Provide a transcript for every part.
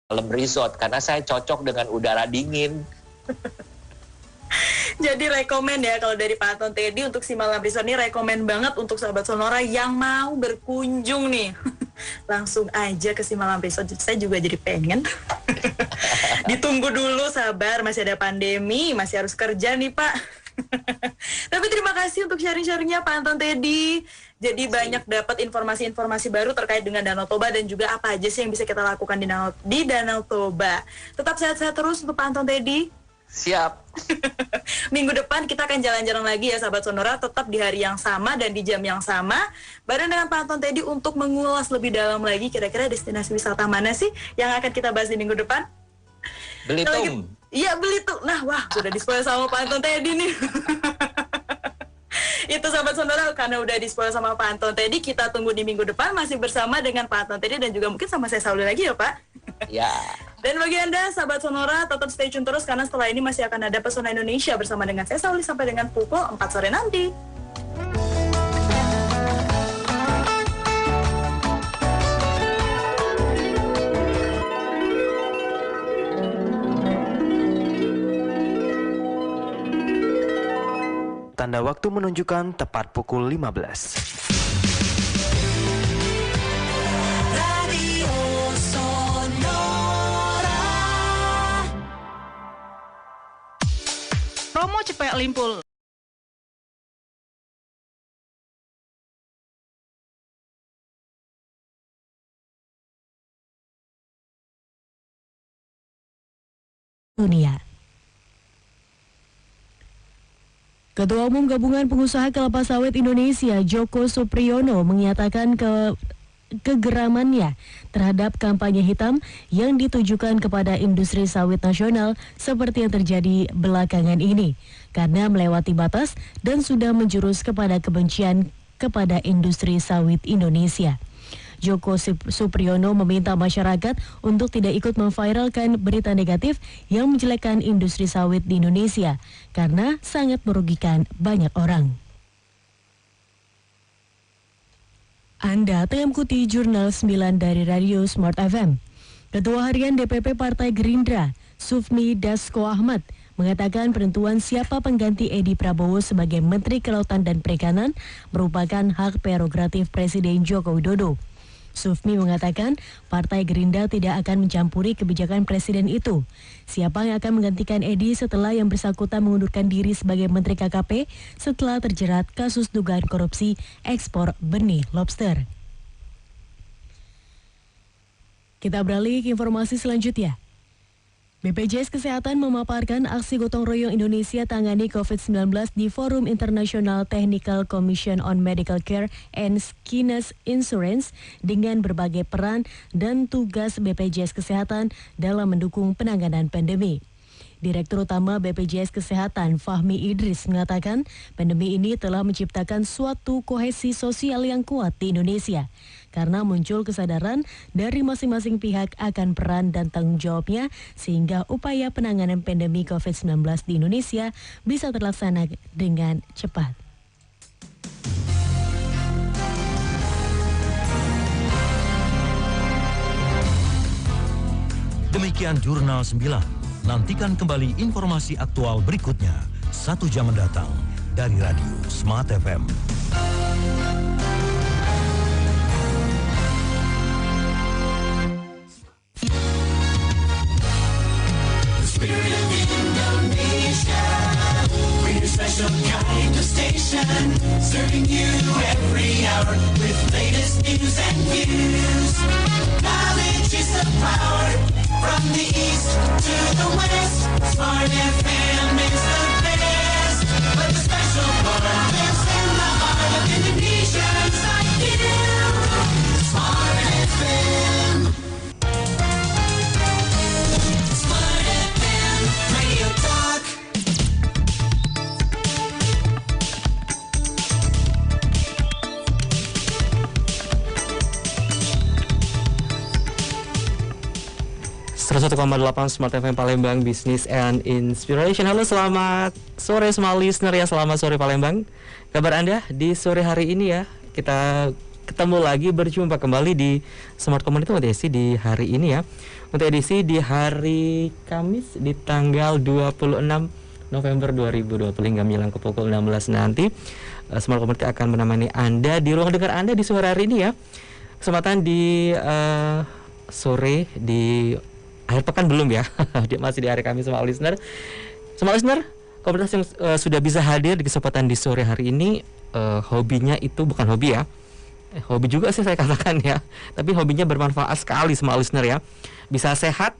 Malam resort karena saya cocok dengan udara dingin. Jadi rekomen ya kalau dari Pak Anton Teddy untuk si Malam Resort ini rekomen banget untuk sahabat Sonora yang mau berkunjung nih. Langsung aja ke si Malam Resort. Saya juga jadi pengen. Ditunggu dulu, sabar, masih ada pandemi, masih harus kerja nih Pak. Tapi terima kasih untuk sharing-sharingnya Pak Anton Teddy. Jadi banyak dapat informasi-informasi baru terkait dengan Danau Toba dan juga apa aja sih yang bisa kita lakukan di Danau Toba. Tetap sehat-sehat terus untuk Pak Anton Teddy. Siap. Minggu depan kita akan jalan-jalan lagi ya sahabat Sonora, tetap di hari yang sama dan di jam yang sama bareng dengan Pak Anton Teddy untuk mengulas lebih dalam lagi kira-kira destinasi wisata mana sih yang akan kita bahas di minggu depan. Belitung. Iya, Belitung. Nah, wah, udah di-spoil sama Pak Anton Teddy nih. Itu sahabat Sonora, karena udah di-spoil sama Pak Anton Teddy, kita tunggu di minggu depan masih bersama dengan Pak Anton Teddy dan juga mungkin sama saya Sauli lagi ya Pak. Ya. Dan bagi Anda sahabat Sonora, tetap stay tune terus karena setelah ini masih akan ada Pesona Indonesia bersama dengan saya Sauli sampai dengan pukul 4 sore nanti. Tanda waktu menunjukkan tepat pukul 15. Radio Sonora. Promo Cepek Limpul. Dunia. Ketua Umum Gabungan Pengusaha Kelapa Sawit Indonesia, Joko Supriyono, menyatakan kegeramannya terhadap kampanye hitam yang ditujukan kepada industri sawit nasional seperti yang terjadi belakangan ini, karena melewati batas dan sudah menjurus kepada kebencian kepada industri sawit Indonesia. Joko Supriyono meminta masyarakat untuk tidak ikut memviralkan berita negatif yang menjelekkan industri sawit di Indonesia karena sangat merugikan banyak orang. Anda tengah mengikuti Jurnal 9 dari Radio Smart FM. Ketua Harian DPP Partai Gerindra, Sufmi Dasko Ahmad, mengatakan penentuan siapa pengganti Edi Prabowo sebagai Menteri Kelautan dan Perikanan merupakan hak prerogatif Presiden Joko Widodo. Sufmi mengatakan Partai Gerindra tidak akan mencampuri kebijakan Presiden itu. Siapa yang akan menggantikan Edi setelah yang bersangkutan mengundurkan diri sebagai Menteri KKP setelah terjerat kasus dugaan korupsi ekspor benih lobster. Kita beralih ke informasi selanjutnya. BPJS Kesehatan memaparkan aksi gotong royong Indonesia tangani COVID-19 di Forum International Technical Commission on Medical Care and Skinless Insurance dengan berbagai peran dan tugas BPJS Kesehatan dalam mendukung penanganan pandemi. Direktur Utama BPJS Kesehatan Fahmi Idris mengatakan pandemi ini telah menciptakan suatu kohesi sosial yang kuat di Indonesia karena muncul kesadaran dari masing-masing pihak akan peran dan tanggung jawabnya sehingga upaya penanganan pandemi COVID-19 di Indonesia bisa terlaksana dengan cepat. Demikian Jurnal 9. Nantikan kembali informasi aktual berikutnya 1 jam mendatang dari Radio Smart FM. The spirit of Indonesia. We're a special kind of station, serving you every hour with latest news and views. Knowledge is the power. From the east to the west, Smart FM is the best. But the special part lives in the heart of Indonesians like you. Smart FM. Smart FM, Radio Talk. Terus 1,8 Smart FM Palembang, Business and Inspiration. Halo, selamat sore semua listener ya, selamat sore Palembang. Kabar Anda di sore hari ini ya? Kita ketemu lagi, berjumpa kembali di Smart Community Desi di hari ini ya. untuk edisi di hari Kamis di tanggal 26 November 2020 hingga menjelang ke pukul 16 nanti. Smart Community akan menemani Anda di ruang dengar Anda di sore hari ini ya. Kesempatan di sore di akhir pekan belum ya. Masih di hari Kamis Smart Listener. Smart Listener, komunitas yang sudah bisa hadir di kesempatan di sore hari ini, hobinya itu bukan hobi ya. Hobi juga sih saya katakan ya, tapi hobinya bermanfaat sekali Smart Listener ya. Bisa sehat,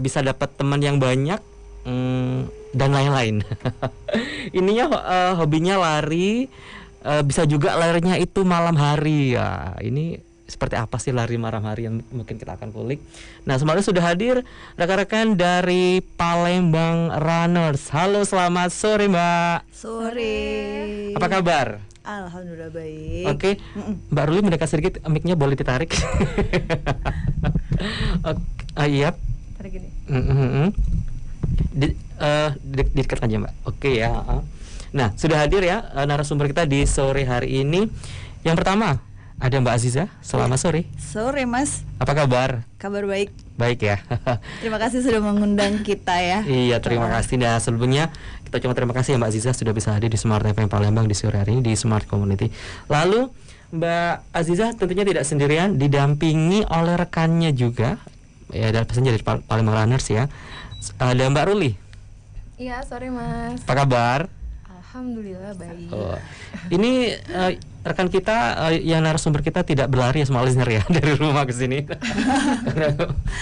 bisa dapat teman yang banyak, dan lain-lain. Ininya hobinya lari, bisa juga larinya itu malam hari ya. Ini seperti apa sih lari malam hari yang mungkin kita akan kulik. Nah, semuanya sudah hadir rekan-rekan dari Palembang Runners. Halo, selamat sore Mbak. Sore. Apa kabar? Alhamdulillah baik. Oke, Mbak Ruli mendekat sedikit, mic-nya boleh ditarik. Iya. Tarik gini. Dekat aja Mbak. Oke ya. Nah, sudah hadir ya narasumber kita di sore hari ini. Yang pertama ada Mbak Aziza. Selamat sore. Sore Mas. Apa kabar? Kabar baik. Baik ya. Terima kasih sudah mengundang kita ya. Iya, terima kasih. Nah, sebelumnya kita cuma terima kasih ya Mbak Aziza sudah bisa hadir di Smart FM Palembang di sore hari ini di Smart Community. Lalu Mbak Aziza tentunya tidak sendirian, didampingi oleh rekannya juga ya, dan pesannya dari Palembang Runners ya. Ada Mbak Ruli. Iya, sore Mas. Apa kabar? Alhamdulillah baik. Ini rekan kita yang narasumber kita tidak berlari ya Smart Listener ya dari rumah ke sini.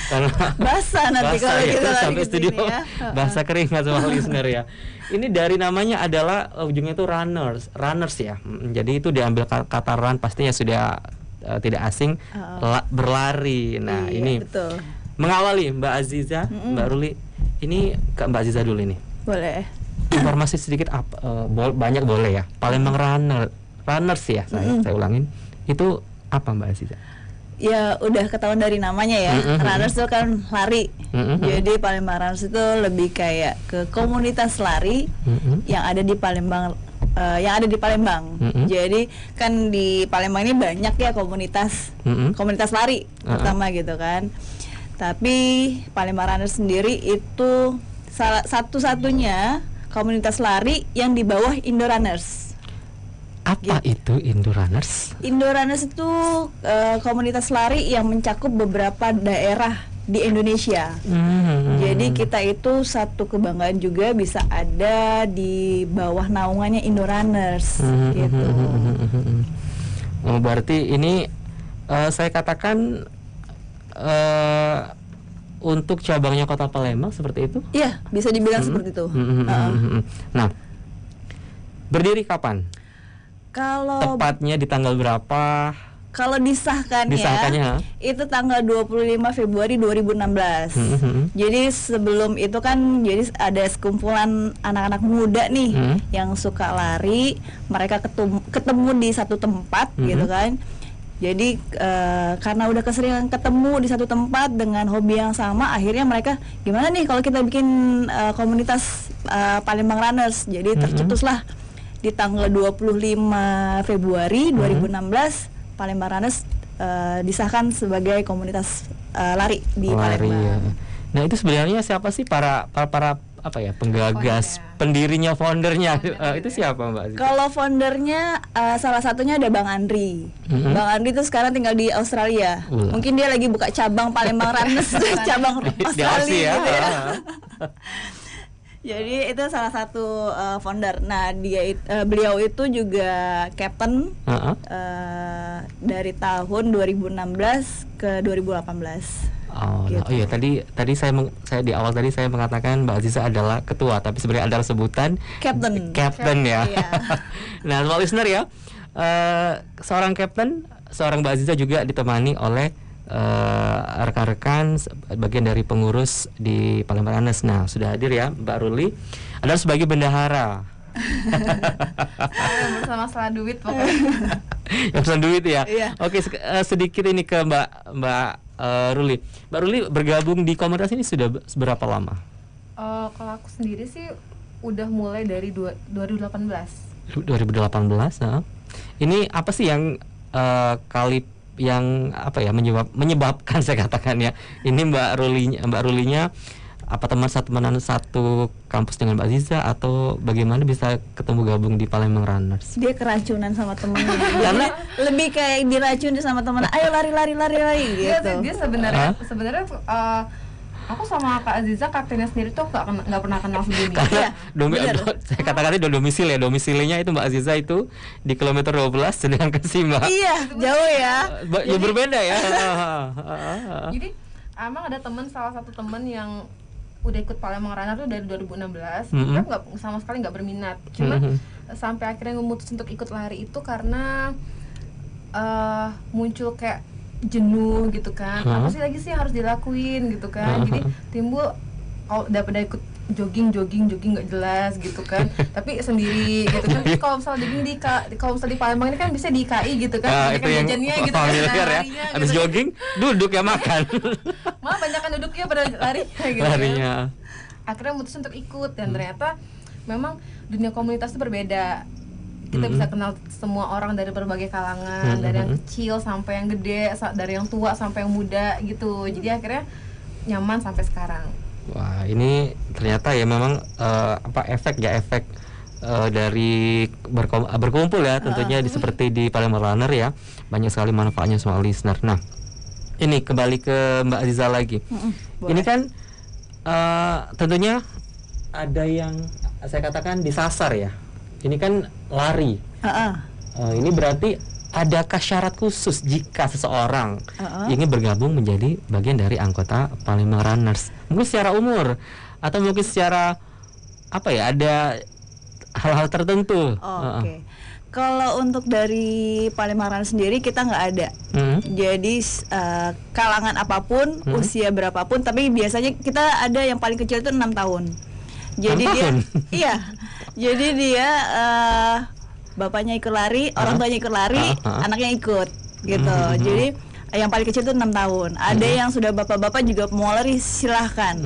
karena basah nanti kalau ya, kita lari sampai ke studio sini ya. basah keringat Smart Listener ya. Ini dari namanya adalah ujungnya itu runners ya. Jadi itu diambil kata run, pastinya sudah tidak asing, berlari. Nah, iya, ini betul. Mengawali Mbak Aziza, Mbak Ruli. Ini ke Mbak Aziza dulu ini. Boleh. Informasi sedikit banyak boleh ya. Palembang Runners ya, saya ulangin. Itu apa Mbak Aziza? Ya udah ketahuan dari namanya ya. Runners itu kan lari. Jadi Palembang Runners itu lebih kayak ke komunitas lari yang ada di Palembang. Jadi kan di Palembang ini banyak ya komunitas lari pertama gitu kan. Tapi Palembang Runners sendiri itu satu-satunya komunitas lari yang di bawah Indo Runners. Apa itu Indo Runners? Indo Runners itu komunitas lari yang mencakup beberapa daerah di Indonesia. Jadi kita itu satu kebanggaan juga bisa ada di bawah naungannya Indo Runners gitu. Berarti ini saya katakan untuk cabangnya Kota Palembang seperti itu? Iya, bisa dibilang seperti itu. Nah, berdiri kapan? Kalau tepatnya di tanggal berapa? Kalau disahkannya itu tanggal 25 Februari 2016. Jadi sebelum itu kan jadi ada sekumpulan anak-anak muda nih yang suka lari, mereka ketemu di satu tempat gitu kan. Jadi karena udah keseringan ketemu di satu tempat dengan hobi yang sama, akhirnya mereka gimana nih kalau kita bikin komunitas Palembang Runners. Jadi tercetuslah di tanggal 25 Februari 2016 Palembang Runners disahkan sebagai komunitas lari di Palembang. Ya. Nah, itu sebenarnya siapa sih para apa ya, penggagas, pendirinya, foundernya? Itu siapa Mbak Aziza? Kalau foundernya salah satunya ada Bang Andri. Bang Andri itu sekarang tinggal di Australia. Mungkin dia lagi buka cabang Palembang Runners cabang Australia gitu ya. Jadi itu salah satu founder. Nah, beliau itu juga captain dari tahun 2016 ke 2018. Gitu. Oh iya, tadi saya di awal tadi saya mengatakan Mbak Aziza adalah ketua, tapi sebenarnya adalah sebutan captain ya. Iya. Nah, small listener ya, seorang captain, seorang Mbak Aziza juga ditemani oleh rekan-rekan bagian dari pengurus di Palembang Runners. Nah, sudah hadir ya Mbak Ruli adalah sebagai bendahara. Bersama salah duit pokoknya. Yang pesan duit ya. Iya. Oke, sedikit ini ke Mbak Ruli. Mbak Ruli bergabung di komunitas ini sudah berapa lama? Kalau aku sendiri sih udah mulai dari 2018. 2018. Nah. Ini apa sih yang apa ya menyebabkan saya katakan ya. Ini Mbak Rulinya apa temenan satu kampus dengan Mbak Aziza atau bagaimana bisa ketemu gabung di Palembang Runners? Dia keracunan sama temennya. Karena lebih kayak diracun sama temennya. Ayo lari gitu. Dia sebenarnya aku sama Kak Aziza kaptennya sendiri tuh nggak pernah kenal sebelumnya. Karena saya katakan itu domisilinya itu Mbak Aziza itu di kilometer 12 sedangkan Sima. Iya, jauh ya. Ya berbeda ya. Jadi emang ada salah satu teman yang udah ikut Palembang Runner tuh dari 2016. Dia sama sekali nggak berminat. Cuma sampai akhirnya memutus untuk ikut lari itu karena muncul kayak jenuh gitu kan. Apa sih lagi sih yang harus dilakuin gitu kan. Jadi timbul kalau daripada ikut jogging nggak jelas gitu kan. Tapi sendiri gitu kan. Kalau misalnya di Palembang ini kan bisa di KI gitu kan. Itu yang jajannya gitu kan. Ya. Habis gitu. jogging duduk ya makan. Malah banyakan duduknya pada larinya gitu. Larinya. Akhirnya mutus untuk ikut dan ternyata memang dunia komunitas itu berbeda. Kita bisa kenal semua orang dari berbagai kalangan, dari yang kecil sampai yang gede, dari yang tua sampai yang muda gitu. Jadi akhirnya nyaman sampai sekarang. Wah, ini ternyata ya memang efek dari berkumpul ya tentunya seperti di Palembang Runner ya. Banyak sekali manfaatnya semua listener. Nah, ini kembali ke Mbak Aziza lagi. Ini kan tentunya ada yang saya katakan disasar ya. Ini kan lari. Ini berarti adakah syarat khusus jika seseorang ingin bergabung menjadi bagian dari anggota Palembang Runners? Mungkin secara umur atau mungkin secara apa ya? Ada hal-hal tertentu. Oke. Kalau untuk dari Palembang Runners sendiri kita nggak ada. Jadi kalangan apapun, usia berapapun, tapi biasanya kita ada yang paling kecil itu 6 tahun. Jadi dia jadi dia bapaknya ikut lari, orang tuanya ikut lari, anaknya ikut gitu. Jadi yang paling kecil itu 6 tahun. Ada yang sudah bapak-bapak juga mau lari, silahkan.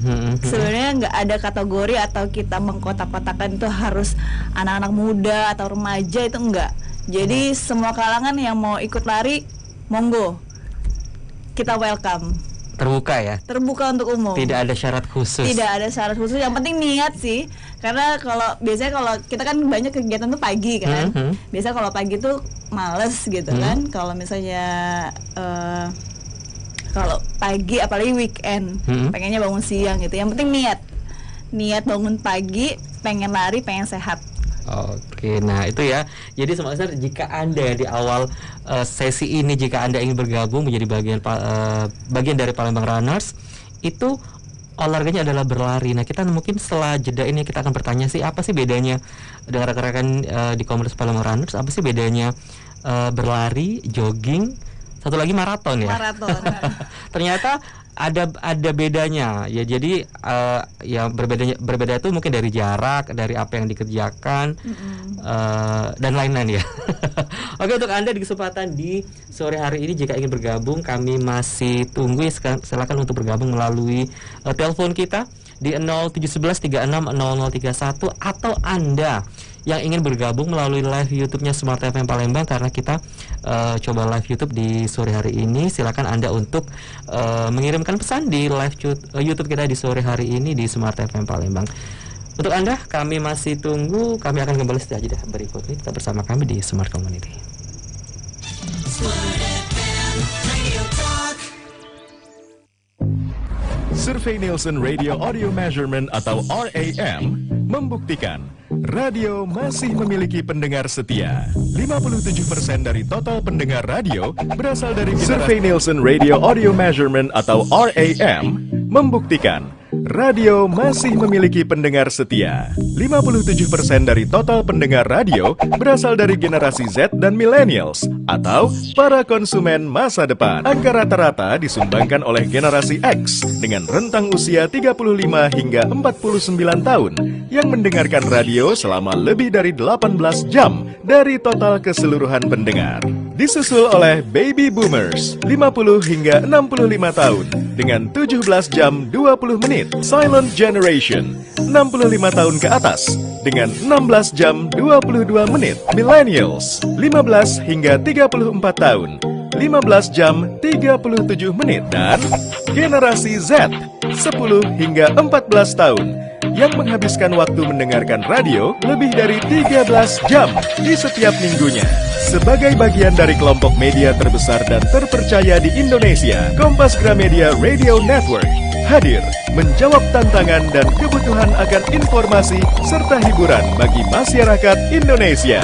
Sebenarnya nggak ada kategori atau kita mengkotak-kotakan itu harus anak-anak muda atau remaja, itu enggak. Jadi semua kalangan yang mau ikut lari, monggo. Kita welcome. Terbuka ya? Terbuka untuk umum. Tidak ada syarat khusus. Tidak ada syarat khusus. Yang penting niat sih. Karena biasanya kalau kita kan banyak kegiatan tuh pagi kan. Biasanya kalau pagi tuh males gitu kan. Kalau misalnya kalau pagi apalagi weekend, pengennya bangun siang gitu. Yang penting niat bangun pagi, pengen lari, pengen sehat. Oke, nah itu ya. Jadi Sobat Listener, jika Anda di awal sesi ini, jika Anda ingin bergabung menjadi bagian dari Palembang Runners, itu olahraganya adalah berlari. Nah, kita mungkin setelah jeda ini kita akan bertanya sih, apa sih bedanya dengan rekan-rekan di komunitas Palembang Runners? Apa sih bedanya berlari, jogging, satu lagi maraton ya? Maraton. Ternyata ada bedanya ya. Jadi ya berbeda itu mungkin dari jarak, dari apa yang dikerjakan, dan lain-lain ya. Oke, untuk Anda di kesempatan di sore hari ini, jika ingin bergabung, kami masih tunggu ya. Silakan untuk bergabung melalui telepon kita di 0711 36 0031, atau Anda yang ingin bergabung melalui live YouTube-nya Smart FM Palembang, karena kita coba live YouTube di sore hari ini. Silakan Anda untuk mengirimkan pesan di live YouTube kita di sore hari ini di Smart FM Palembang. Untuk Anda, kami masih tunggu. Kami akan kembali setelah jeda berikut ini. Tetap bersama kami di Smart Community. Survei Nielsen Radio Audio Measurement atau RAM membuktikan radio masih memiliki pendengar setia. 57% dari total pendengar radio berasal dari Survei Nielsen Radio Audio Measurement atau RAM membuktikan radio masih memiliki pendengar setia. 57% dari total pendengar radio berasal dari generasi Z dan millennials atau para konsumen masa depan. Angka rata-rata disumbangkan oleh generasi X dengan rentang usia 35 hingga 49 tahun yang mendengarkan radio selama lebih dari 18 jam dari total keseluruhan pendengar. Disusul oleh Baby Boomers 50 hingga 65 tahun dengan 17 jam 20 menit. Silent Generation 65 tahun ke atas dengan 16 jam 22 menit. Millennials 15 hingga 34 tahun 15 jam 37 menit. Dan generasi Z 10 hingga 14 tahun yang menghabiskan waktu mendengarkan radio lebih dari 13 jam di setiap minggunya. Sebagai bagian dari kelompok media terbesar dan terpercaya di Indonesia, Kompas Gramedia Radio Network hadir menjawab tantangan dan kebutuhan akan informasi serta hiburan bagi masyarakat Indonesia.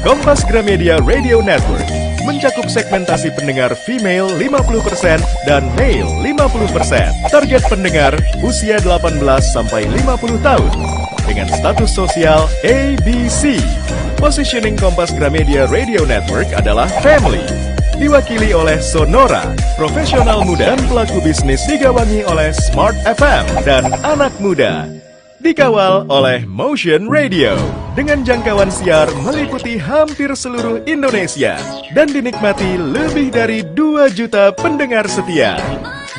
Kompas Gramedia Radio Network mencakup segmentasi pendengar female 50% dan male 50%. Target pendengar usia 18 sampai 50 tahun dengan status sosial ABC. Positioning Kompas Gramedia Radio Network adalah family. Diwakili oleh Sonora, profesional muda dan pelaku bisnis, digawangi oleh Smart FM dan anak muda. Dikawal oleh Motion Radio dengan jangkauan siar meliputi hampir seluruh Indonesia dan dinikmati lebih dari 2 juta pendengar setia.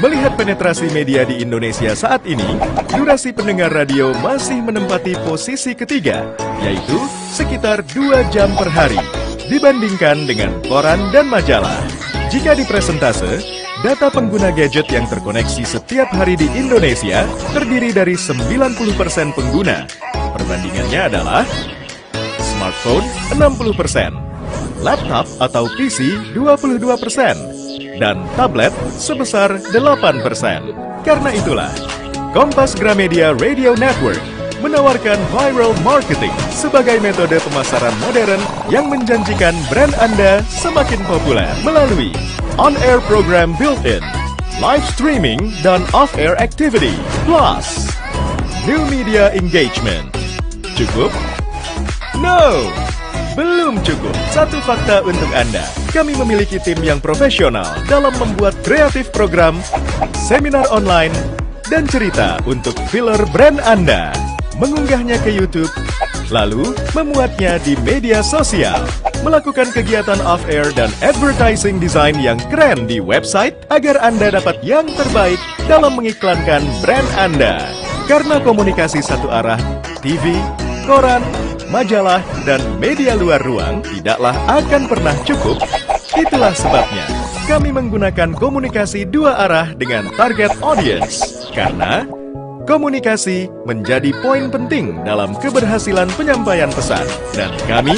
Melihat penetrasi media di Indonesia saat ini, durasi pendengar radio masih menempati posisi ketiga, yaitu sekitar 2 jam per hari, dibandingkan dengan koran dan majalah. Jika dipresentase, data pengguna gadget yang terkoneksi setiap hari di Indonesia terdiri dari 90% pengguna. Perbandingannya adalah smartphone 60%, laptop atau PC 22%, dan tablet sebesar 8%. Karena itulah, Kompas Gramedia Radio Network menawarkan viral marketing sebagai metode pemasaran modern yang menjanjikan brand Anda semakin populer melalui on-air program built-in, live streaming, dan off-air activity, plus new media engagement. Cukup? No! Belum cukup. Satu fakta untuk Anda. Kami memiliki tim yang profesional dalam membuat kreatif program, seminar online, dan cerita untuk filler brand Anda. Mengunggahnya ke YouTube, lalu memuatnya di media sosial, melakukan kegiatan off-air dan advertising design yang keren di website agar Anda dapat yang terbaik dalam mengiklankan brand Anda. Karena komunikasi satu arah, TV, koran, majalah, dan media luar ruang tidaklah akan pernah cukup. Itulah sebabnya kami menggunakan komunikasi 2 arah dengan target audience. Karena komunikasi menjadi poin penting dalam keberhasilan penyampaian pesan, dan kami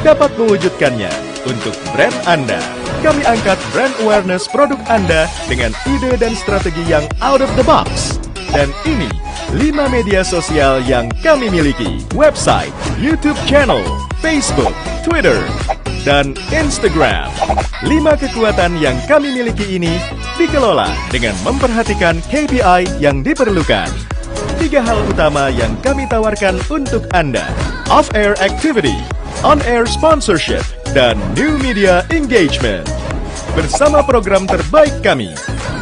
dapat mewujudkannya untuk brand Anda. Kami angkat brand awareness produk Anda dengan ide dan strategi yang out of the box. Dan ini 5 media sosial yang kami miliki: website, YouTube channel, Facebook, Twitter, dan Instagram. 5 kekuatan yang kami miliki ini dikelola dengan memperhatikan KPI yang diperlukan. 3 hal utama yang kami tawarkan untuk Anda: off-air activity, on-air sponsorship, dan new media engagement. Bersama program terbaik kami,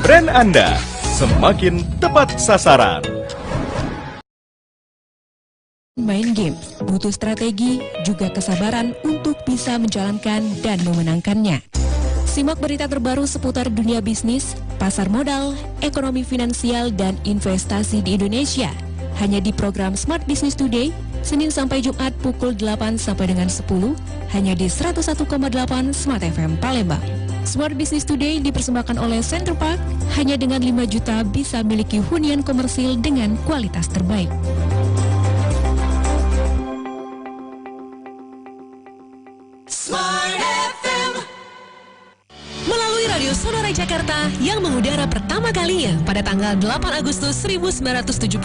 brand Anda semakin tepat sasaran. Main game butuh strategi juga kesabaran untuk bisa menjalankan dan memenangkannya. Simak berita terbaru seputar dunia bisnis, pasar modal, ekonomi finansial, dan investasi di Indonesia hanya di program Smart Business Today, Senin sampai Jumat pukul 8 sampai dengan 10, hanya di 101,8 Smart FM Palembang. Smart Business Today dipersembahkan oleh Center Park, hanya dengan 5 juta bisa miliki hunian komersil dengan kualitas terbaik. Melalui Radio Sonora Jakarta yang mengudara pertama kalinya pada tanggal 8 Agustus 1972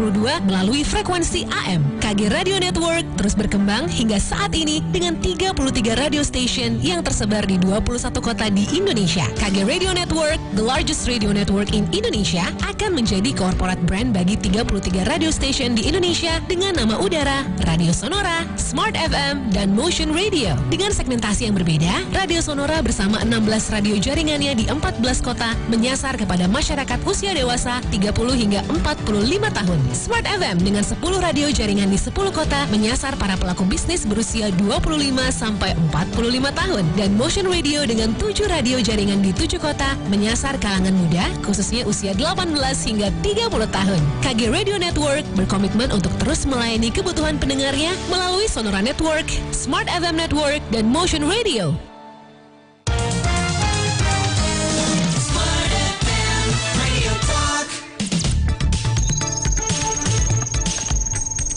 melalui frekuensi AM, KG Radio Network terus berkembang hingga saat ini dengan 33 radio station yang tersebar di 21 kota di Indonesia. KG Radio Network, the largest radio network in Indonesia, akan menjadi corporate brand bagi 33 radio station di Indonesia dengan nama udara Radio Sonora, Smart FM, dan Motion Radio. Dengan segmentasi yang berbeda, Radio Sonora bersama 16 radio jaringannya di 14 kota menyasar kepada masyarakat usia dewasa 30 hingga 45 tahun. Smart FM dengan 10 radio jaringan di 10 kota menyasar para pelaku bisnis berusia 25 sampai 45 tahun. Dan Motion Radio dengan 7 radio jaringan di 7 kota menyasar kalangan muda khususnya usia 18 hingga 30 tahun. KG Radio Network berkomitmen untuk terus melayani kebutuhan pendengarnya melalui Sonora Network, Smart FM Network, dan Motion Radio.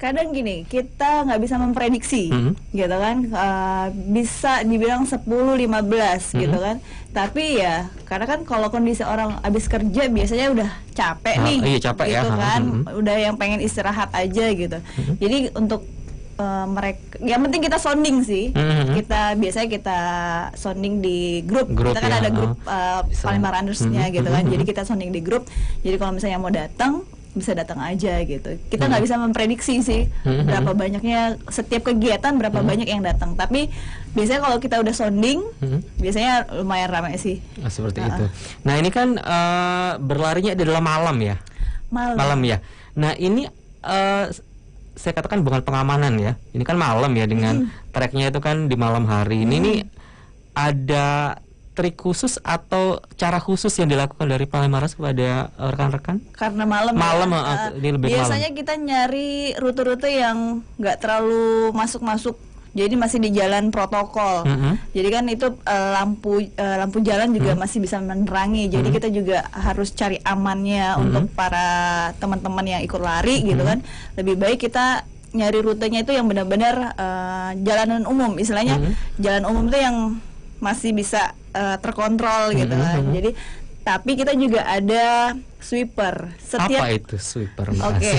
kadang gini, kita nggak bisa memprediksi, gitu kan, bisa dibilang 10-15 gitu kan. Tapi ya, karena kan kalau kondisi orang habis kerja biasanya udah capek nih, capek gitu ya. kan, udah yang pengen istirahat aja gitu. Jadi untuk mereka, yang penting kita sounding sih. Kita biasanya kita sounding di grup kita kan ya, ada grup Palembang Runners-nya gitu kan. Jadi kita sounding di grup. Jadi kalau misalnya mau datang bisa datang aja gitu. Kita nggak bisa memprediksi sih berapa banyaknya setiap kegiatan, berapa banyak yang datang. Tapi biasanya kalau kita udah sounding, biasanya lumayan ramai sih. Seperti itu. Nah ini kan berlarinya adalah malam ya. Malam ya. Nah ini saya katakan bukan pengamanan ya. Ini kan malam ya, dengan treknya itu kan di malam hari. Ini ada trik khusus atau cara khusus yang dilakukan dari Palembang Runners kepada rekan-rekan? Karena malam ini lebih biasanya malam. kita nyari rute-rute yang nggak terlalu masuk-masuk, jadi masih di jalan protokol. Jadi kan itu lampu jalan juga masih bisa menerangi. Jadi kita juga harus cari amannya untuk para teman-teman yang ikut lari gitu kan. Lebih baik kita nyari rutenya itu yang benar-benar jalanan umum, istilahnya jalan umum itu yang masih bisa terkontrol gitu kan. Jadi tapi kita juga ada sweeper. Apa itu sweeper? Oke.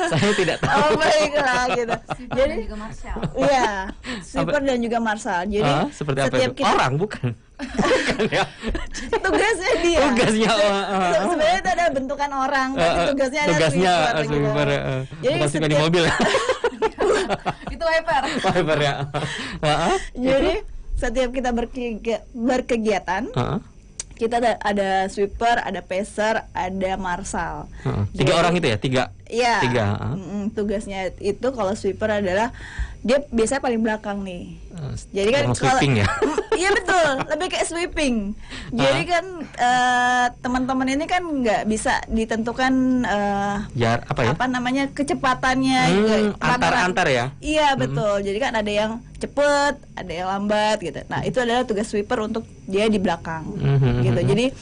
Saya tidak tahu. Oh baiklah gitu. Jadi juga Marshall. Iya, sweeper dan juga Marshall. Jadi seperti apa itu? kita, orang bukan? Bukan ya. Tugasnya dia. Tugasnya. Sebenarnya itu ada bentukan orang, tapi tugasnya ada sweeper. Jadi bukan sweeper di mobil. Itu wiper. Wiper ya. Jadi setiap kita berkegiatan, kita ada sweeper, ada pacer, ada Marshall. Tiga orang itu ya? Tiga. Tugasnya itu kalau sweeper adalah dia biasanya paling belakang nih. Jadi kan sweeping ya? Iya betul, lebih kayak sweeping. Jadi kan teman-teman ini kan nggak bisa ditentukan apa namanya kecepatannya antar ya? Iya betul. Jadi kan ada yang cepet, ada yang lambat gitu. Nah itu adalah tugas sweeper untuk dia di belakang gitu. Jadi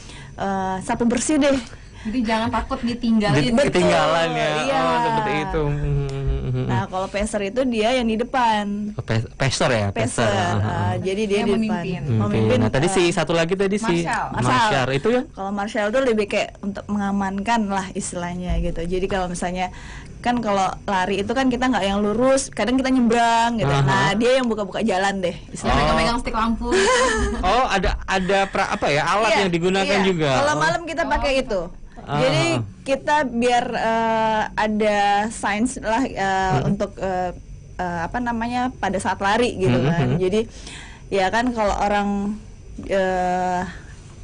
sapu bersih deh. Jadi jangan takut ditinggalin. Ketinggalan ya. Iya. Seperti itu. Nah kalau pacer itu dia yang di depan. Pacer ya. Pacer. Jadi dia di depan. Memimpin. Nah tadi satu lagi tadi Marshall itu ya. Kalau Marshall itu lebih kayak untuk mengamankan lah istilahnya gitu. Jadi kalau misalnya kan kalau lari itu kan kita nggak yang lurus, kadang kita nyebrang gitu. Nah dia yang buka-buka jalan deh. Megang stik lampu. Oh ada alat yang digunakan juga. Kalau malam kita pakai itu. Jadi kita biar ada sains lah untuk apa namanya pada saat lari gitu kan. Jadi ya kan kalau orang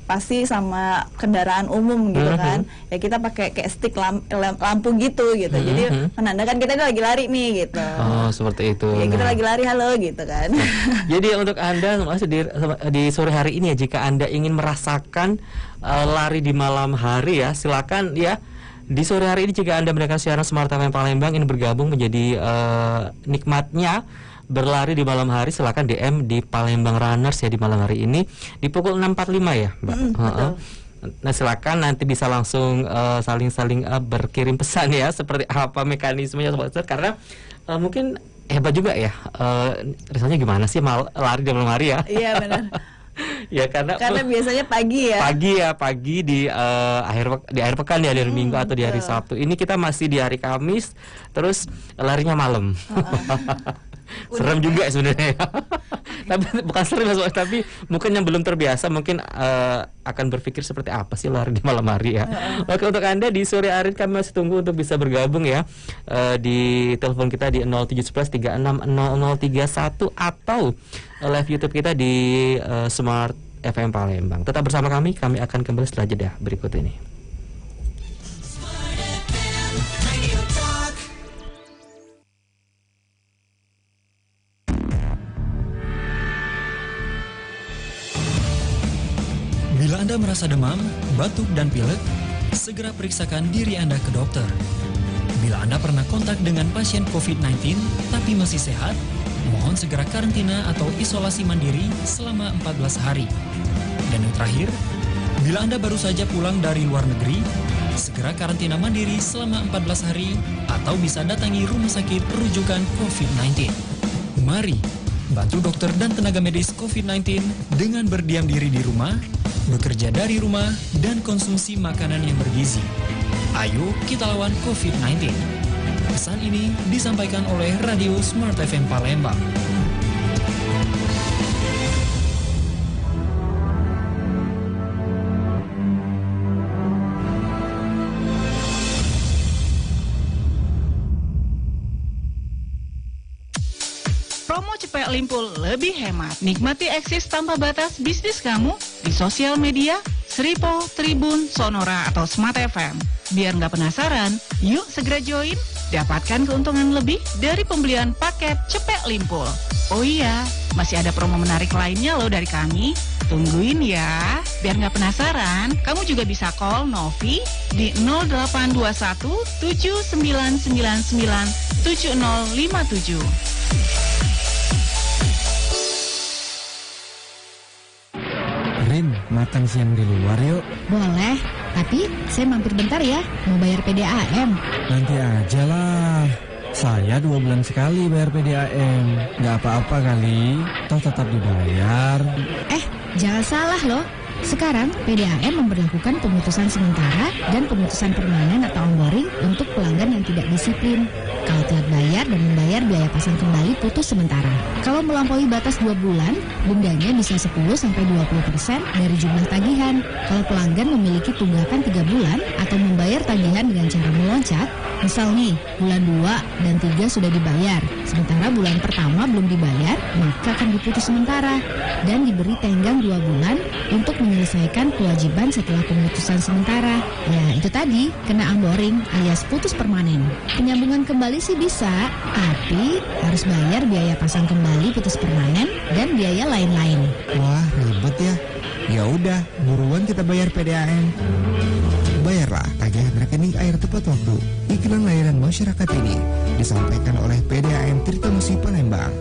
pasti sama kendaraan umum gitu kan, ya kita pakai kayak stick lampu gitu. Jadi menandakan kita lagi lari nih gitu. Oh seperti itu. Ya kita lagi lari halo gitu kan. Jadi untuk Anda di sore hari ini ya, jika Anda ingin merasakan lari di malam hari ya, silakan ya. Di sore hari ini jika Anda mendengar siaran Smart FM Palembang ini bergabung menjadi nikmatnya berlari di malam hari, silakan DM di Palembang Runners ya di malam hari ini di pukul 6.45 ya, Mbak. Nah silakan nanti bisa langsung saling-saling berkirim pesan ya, seperti apa mekanismenya karena mungkin hebat juga ya. Rasanya gimana sih lari di malam hari ya? Iya benar. Ya karena biasanya pagi ya. Pagi di akhir pekan di hari Minggu atau di hari Sabtu. Ini kita masih di hari Kamis, terus larinya malam. Serem juga sebenarnya. Tapi bukan serem tapi mungkin yang belum terbiasa mungkin akan berpikir seperti apa sih lari di malam hari ya. Oke, untuk Anda di sore hari kami masih tunggu untuk bisa bergabung ya di telepon kita di 0711 36 0031 atau live YouTube kita di Smart FM Palembang. Tetap bersama kami akan kembali setelah jeda berikut ini. Bila Anda merasa demam, batuk, dan pilek, segera periksakan diri Anda ke dokter. Bila Anda pernah kontak dengan pasien COVID-19 tapi masih sehat, mohon segera karantina atau isolasi mandiri selama 14 hari. Dan yang terakhir, bila Anda baru saja pulang dari luar negeri, Segera karantina mandiri selama 14 hari atau bisa datangi rumah sakit rujukan COVID-19. Mari bantu dokter dan tenaga medis COVID-19 dengan berdiam diri di rumah, bekerja dari rumah, dan konsumsi makanan yang bergizi. Ayo kita lawan COVID-19. Pesan ini disampaikan oleh Radio Smart FM Palembang. Promo Cepek Limpul lebih hemat. Nikmati eksis tanpa batas bisnis kamu di sosial media, Sripo, Tribun, Sonora, atau Smart FM. Biar nggak penasaran, yuk segera join. Dapatkan keuntungan lebih dari pembelian paket Cepek Limpul. Oh iya, masih ada promo menarik lainnya loh dari kami. Tungguin ya. Biar nggak penasaran, kamu juga bisa call Novi di 0821 7999 7057. Rin, makan siang di luar yuk. Boleh, tapi saya mampir bentar ya, mau bayar PDAM. Nanti aja lah. Saya 2 bulan sekali bayar PDAM. Nggak apa-apa kali, toh tetap dibayar. Jangan salah loh. Sekarang PDAM memberlakukan pemutusan sementara dan pemutusan permanen atau onboarding untuk pelanggan yang tidak disiplin. Kalau telat bayar dan membayar biaya pasang kembali putus sementara. Kalau melampaui batas 2 bulan, dendanya bisa 10-20% dari jumlah tagihan. Kalau pelanggan memiliki tunggakan 3 bulan atau membayar tagihan dengan cara meloncat, misal nih, bulan 2 dan 3 sudah dibayar, sementara bulan pertama belum dibayar, maka akan diputus sementara dan diberi tenggang 2 bulan untuk menyelesaikan kewajiban setelah pemutusan sementara. Ya, itu tadi, kena onboarding alias putus permanen. Penyambungan kembali sih bisa, tapi harus bayar biaya pasang kembali putus permanen dan biaya lain-lain. Wah, ribet ya. Ya udah, buruan kita bayar PDAM. Bayarlah tagihan rekening air tepat waktu. Iklan layanan masyarakat ini disampaikan oleh PDAM Tirtamusi Palembang.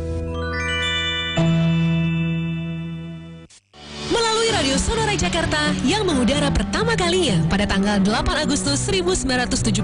Melalui Radio Sonora Jakarta yang mengudara pertama kalinya pada tanggal 8 Agustus 1972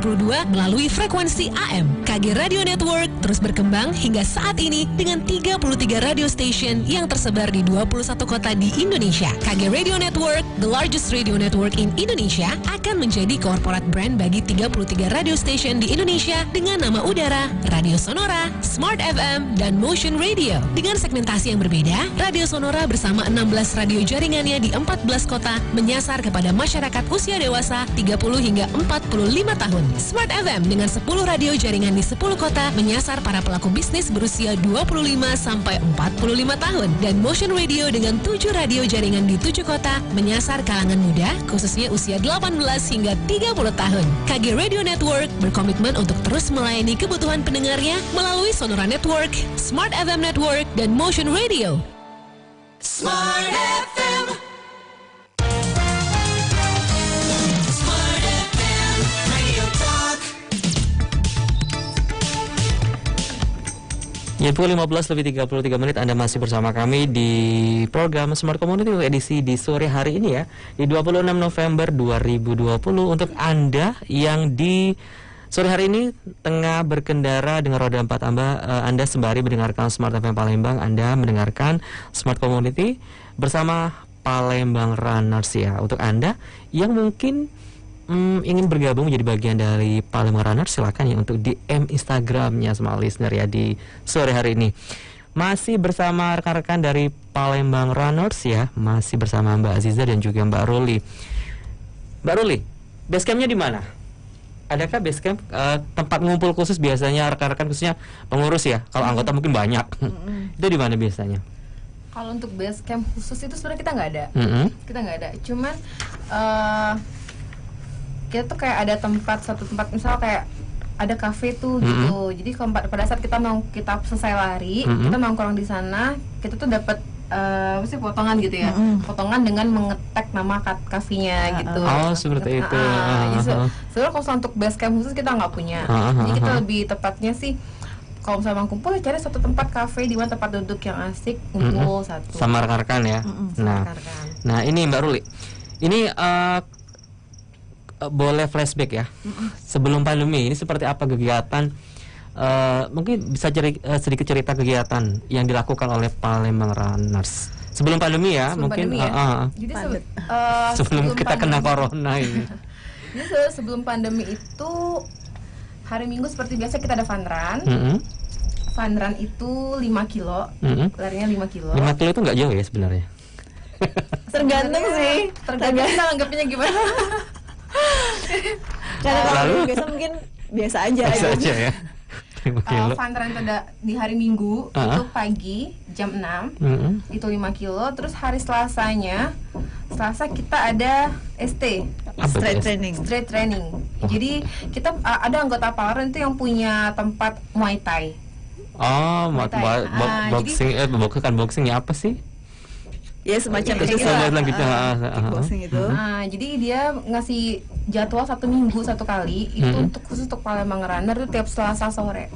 melalui frekuensi AM, KG Radio Network terus berkembang hingga saat ini dengan 33 radio station yang tersebar di 21 kota di Indonesia. KG Radio Network, the largest radio network in Indonesia, akan menjadi corporate brand bagi 33 radio station di Indonesia dengan nama udara Radio Sonora, Smart FM, dan Motion Radio. Dengan segmentasi yang berbeda, Radio Sonora bersama 16 radio jaringannya di 14 kota menyasar kepada masyarakat usia dewasa 30 hingga 45 tahun. Smart FM dengan 10 radio jaringan di 10 kota menyasar para pelaku bisnis berusia 25 sampai 45 tahun. Dan Motion Radio dengan 7 radio jaringan di 7 kota menyasar kalangan muda khususnya usia 18 hingga 30 tahun. KG Radio Network berkomitmen untuk terus melayani kebutuhan pendengarnya melalui Sonora Network, Smart FM Network, dan Motion Radio. Smart FM. Smart FM Radio Talk. Ya, pukul 15:33 Anda masih bersama kami di program Smart Community edisi di sore hari ini ya, di 26 November 2020. Untuk Anda yang di sore hari ini tengah berkendara dengan roda 4 Anda sembari mendengarkan Smart FM Palembang, Anda mendengarkan Smart Community bersama Palembang Runners ya. Untuk Anda yang mungkin ingin bergabung menjadi bagian dari Palembang Runners, silakan ya untuk DM Instagramnya Smart Listener ya di sore hari ini. Masih bersama rekan-rekan dari Palembang Runners ya, masih bersama Mbak Aziza dan juga Mbak Ruli. Mbak Ruli, basecampnya di mana? Adakah basecamp tempat ngumpul khusus biasanya rekan-rekan khususnya pengurus ya? Kalau anggota mungkin banyak. Itu di mana biasanya? Kalau untuk basecamp khusus itu sebenarnya kita nggak ada. Kita nggak ada. Cuman kita tuh kayak ada satu tempat misal kayak ada kafe tuh gitu. Jadi pada saat kita selesai lari, kita nongkrong di sana, kita tuh dapat potongan gitu ya, potongan dengan mengetek nama kafenya gitu. Oh, seperti itu. Sebenarnya kalau untuk basecamp khusus kita nggak punya. Jadi kita lebih tepatnya sih kalau misalnya kumpul cari satu tempat kafe di mana tempat duduk yang asik, kumpul satu. Sama rekan-rekan ya. Nah ini Mbak Ruli, ini boleh flashback ya. Sebelum pandemi ini seperti apa kegiatan? Mungkin bisa sedikit cerita kegiatan yang dilakukan oleh Palembang Runners sebelum pandemi ya. Sebelum mungkin pandemi ya? Jadi sebelum kita kena corona ini. Jadi sebelum pandemi itu hari Minggu seperti biasa kita ada fun run. Fun run itu 5 kilo, larinya 5 kilo. 5 kilo itu nggak jauh ya sebenarnya? Tergantung sih. Tergantung kita anggapnya gimana. Karena kalau biasa mungkin biasa aja. Biasa aja ya. Fun run di hari Minggu itu pagi jam 6 itu 5 kilo. Terus hari Selasa kita ada ST, straight training. Jadi kita ada anggota Palembang itu yang punya tempat Muay Thai. Boxing ya apa sih? Ya semacam itu. Boxing itu. Jadi dia ngasih jadwal 1 minggu 1 kali itu untuk khusus untuk Palembang Runner itu tiap Selasa sore.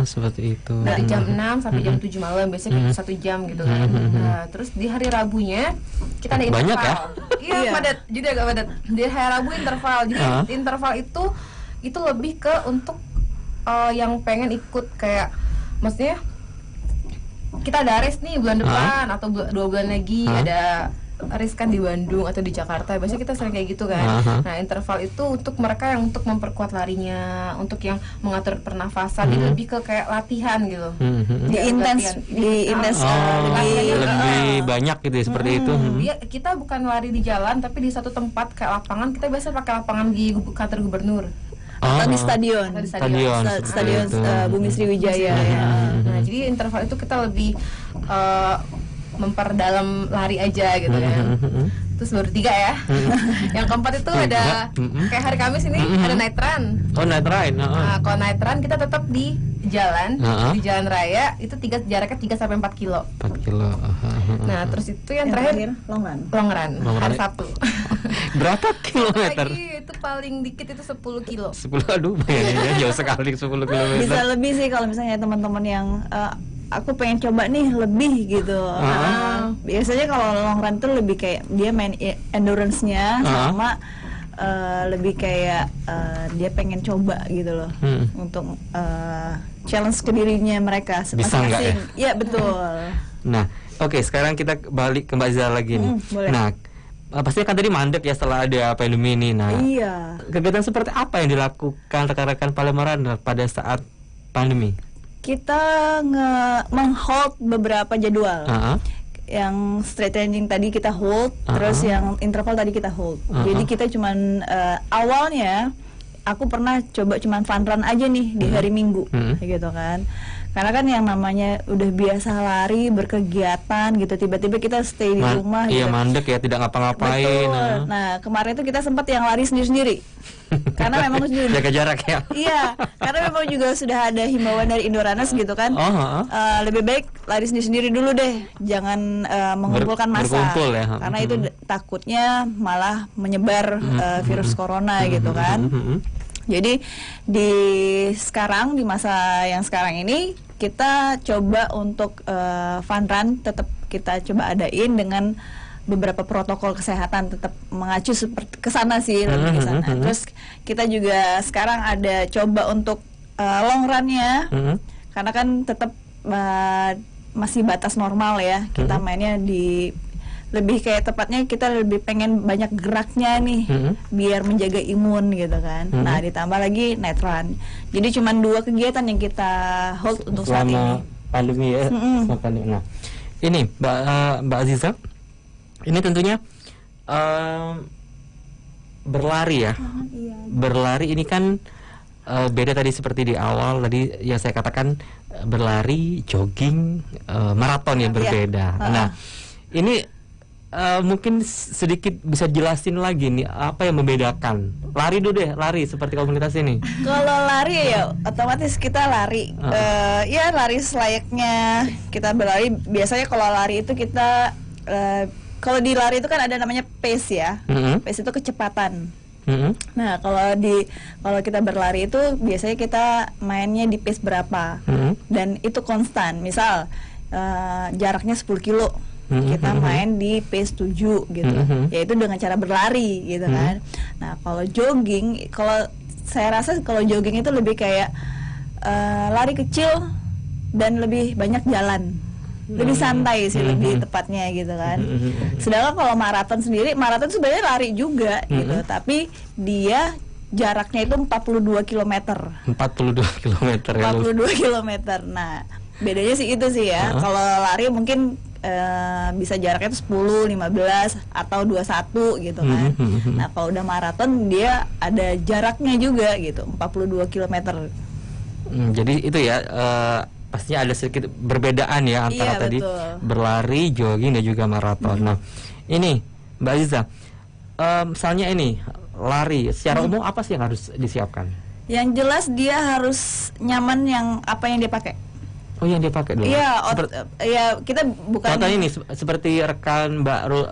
Seperti itu. Dari jam 6 sampai jam 7 malam biasanya 1 jam gitu kan. Nah, terus di hari Rabunya kita ada interval. Banyak ya? Iya, padat. Jadi agak padat. Di hari Rabu interval. Jadi interval itu lebih ke untuk yang pengen ikut kayak maksudnya kita ada race nih bulan depan atau 2 bulan lagi ada race kan di Bandung atau di Jakarta. Biasanya kita sering kayak gitu kan. Nah, interval itu untuk mereka yang untuk memperkuat larinya, untuk yang mengatur pernafasan, ini lebih ke kayak latihan gitu. Lebih banyak gitu ya, seperti itu. Iya, kita bukan lari di jalan tapi di satu tempat kayak lapangan. Kita biasa pakai lapangan di kantor gubernur. Atau di stadion Bumi Sriwijaya ya. Nah, jadi interval itu kita lebih memperdalam lari aja gitu kan. Terus baru 3 ya. Yang keempat itu ada kayak hari Kamis ini ada night run. Night run. Nah, kalau night run kita tetap di jalan, di jalan raya itu jaraknya 3 sampai 4 kilo. 4 kilo. Nah, terus itu yang terakhir long run. Hari Sabtu. Berapa kilometer? Itu paling dikit itu 10 kilo. 10, aduh, jauh sekali 10 kilometer. Bisa lebih sih kalau misalnya teman-teman yang aku pengen coba nih lebih gitu. Biasanya kalau long run tuh lebih kayak dia main endurance-nya sama lebih kayak dia pengen coba gitu loh untuk challenge ke dirinya mereka masing-masing. Iya betul. Nah, oke, sekarang kita balik ke Mbak Zia lagi nih. Nah, pasti kan tadi mandek ya setelah ada pandemi ini. Nah, kegiatan seperti apa yang dilakukan rekan-rekan Palembang Runner pada saat pandemi? Kita meng-hold beberapa jadwal. Yang straight training tadi kita hold, terus yang interval tadi kita hold. Jadi kita cuman awalnya aku pernah coba cuman fun run aja nih di hari Minggu, gitu kan. Karena kan yang namanya udah biasa lari, berkegiatan gitu, tiba-tiba kita stay di rumah. Iya, gitu. mandek ya, tidak ngapa-ngapain. Nah, kemarin itu kita sempat yang lari sendiri-sendiri. Karena memang jaga jarak ya. Iya, karena memang juga sudah ada himbauan dari Indoranas gitu kan. Lebih baik lari sendiri-sendiri dulu deh, jangan mengumpulkan massa. Ya. Karena itu takutnya malah menyebar virus corona gitu kan. Jadi di masa yang sekarang ini kita coba untuk fun run tetap kita coba adain dengan beberapa protokol kesehatan, tetap mengacu seperti ke sana sih, lebih ke sana. Terus kita juga sekarang ada coba untuk long run-nya, karena kan tetap masih batas normal ya. Kita mainnya di lebih kayak tepatnya kita lebih pengen banyak geraknya nih, biar menjaga imun gitu kan. Nah, ditambah lagi night run. Jadi cuma 2 kegiatan yang kita hold untuk saat ini. Pandemi ya. Nah, ini Mbak Aziza, ini tentunya berlari ya. Berlari ini kan beda tadi seperti di awal tadi yang saya katakan, berlari, jogging, maraton yang berbeda. Nah, ini mungkin sedikit bisa jelasin lagi nih apa yang membedakan lari dulu deh, lari seperti komunitas ini. Kalau lari ya otomatis kita lari, ya lari selayaknya kita berlari. Biasanya kalau lari itu kita kalau di lari itu kan ada namanya pace ya. Pace itu kecepatan. Nah, kalau kita berlari itu biasanya kita mainnya di pace berapa, dan itu konstan. Misal jaraknya 10 kilo. kita main di pace 7 gitu, yaitu dengan cara berlari gitu kan. Nah kalau jogging, kalau saya rasa kalau jogging itu lebih kayak lari kecil dan lebih banyak jalan, lebih santai sih, lebih tepatnya gitu kan. Sedangkan kalau maraton sendiri, maraton sebenarnya lari juga gitu, tapi dia jaraknya itu 42 km. 42 km. Nah, bedanya sih itu sih ya. Kalau lari mungkin bisa jaraknya itu 10, 15 atau 21 gitu kan. Nah, kalau udah maraton dia ada jaraknya juga gitu, 42 km. Jadi itu ya, pastinya ada sedikit perbedaan ya antara tadi berlari, jogging dan juga maraton. Nah, ini Mbak Aziza, misalnya ini lari, secara umum apa sih yang harus disiapkan? Yang jelas dia harus nyaman yang apa yang dia pakai. Oh, yang dia pakai dulu. Iya, ya kita bukan. Contohnya ini seperti rekan Mbak Ruli,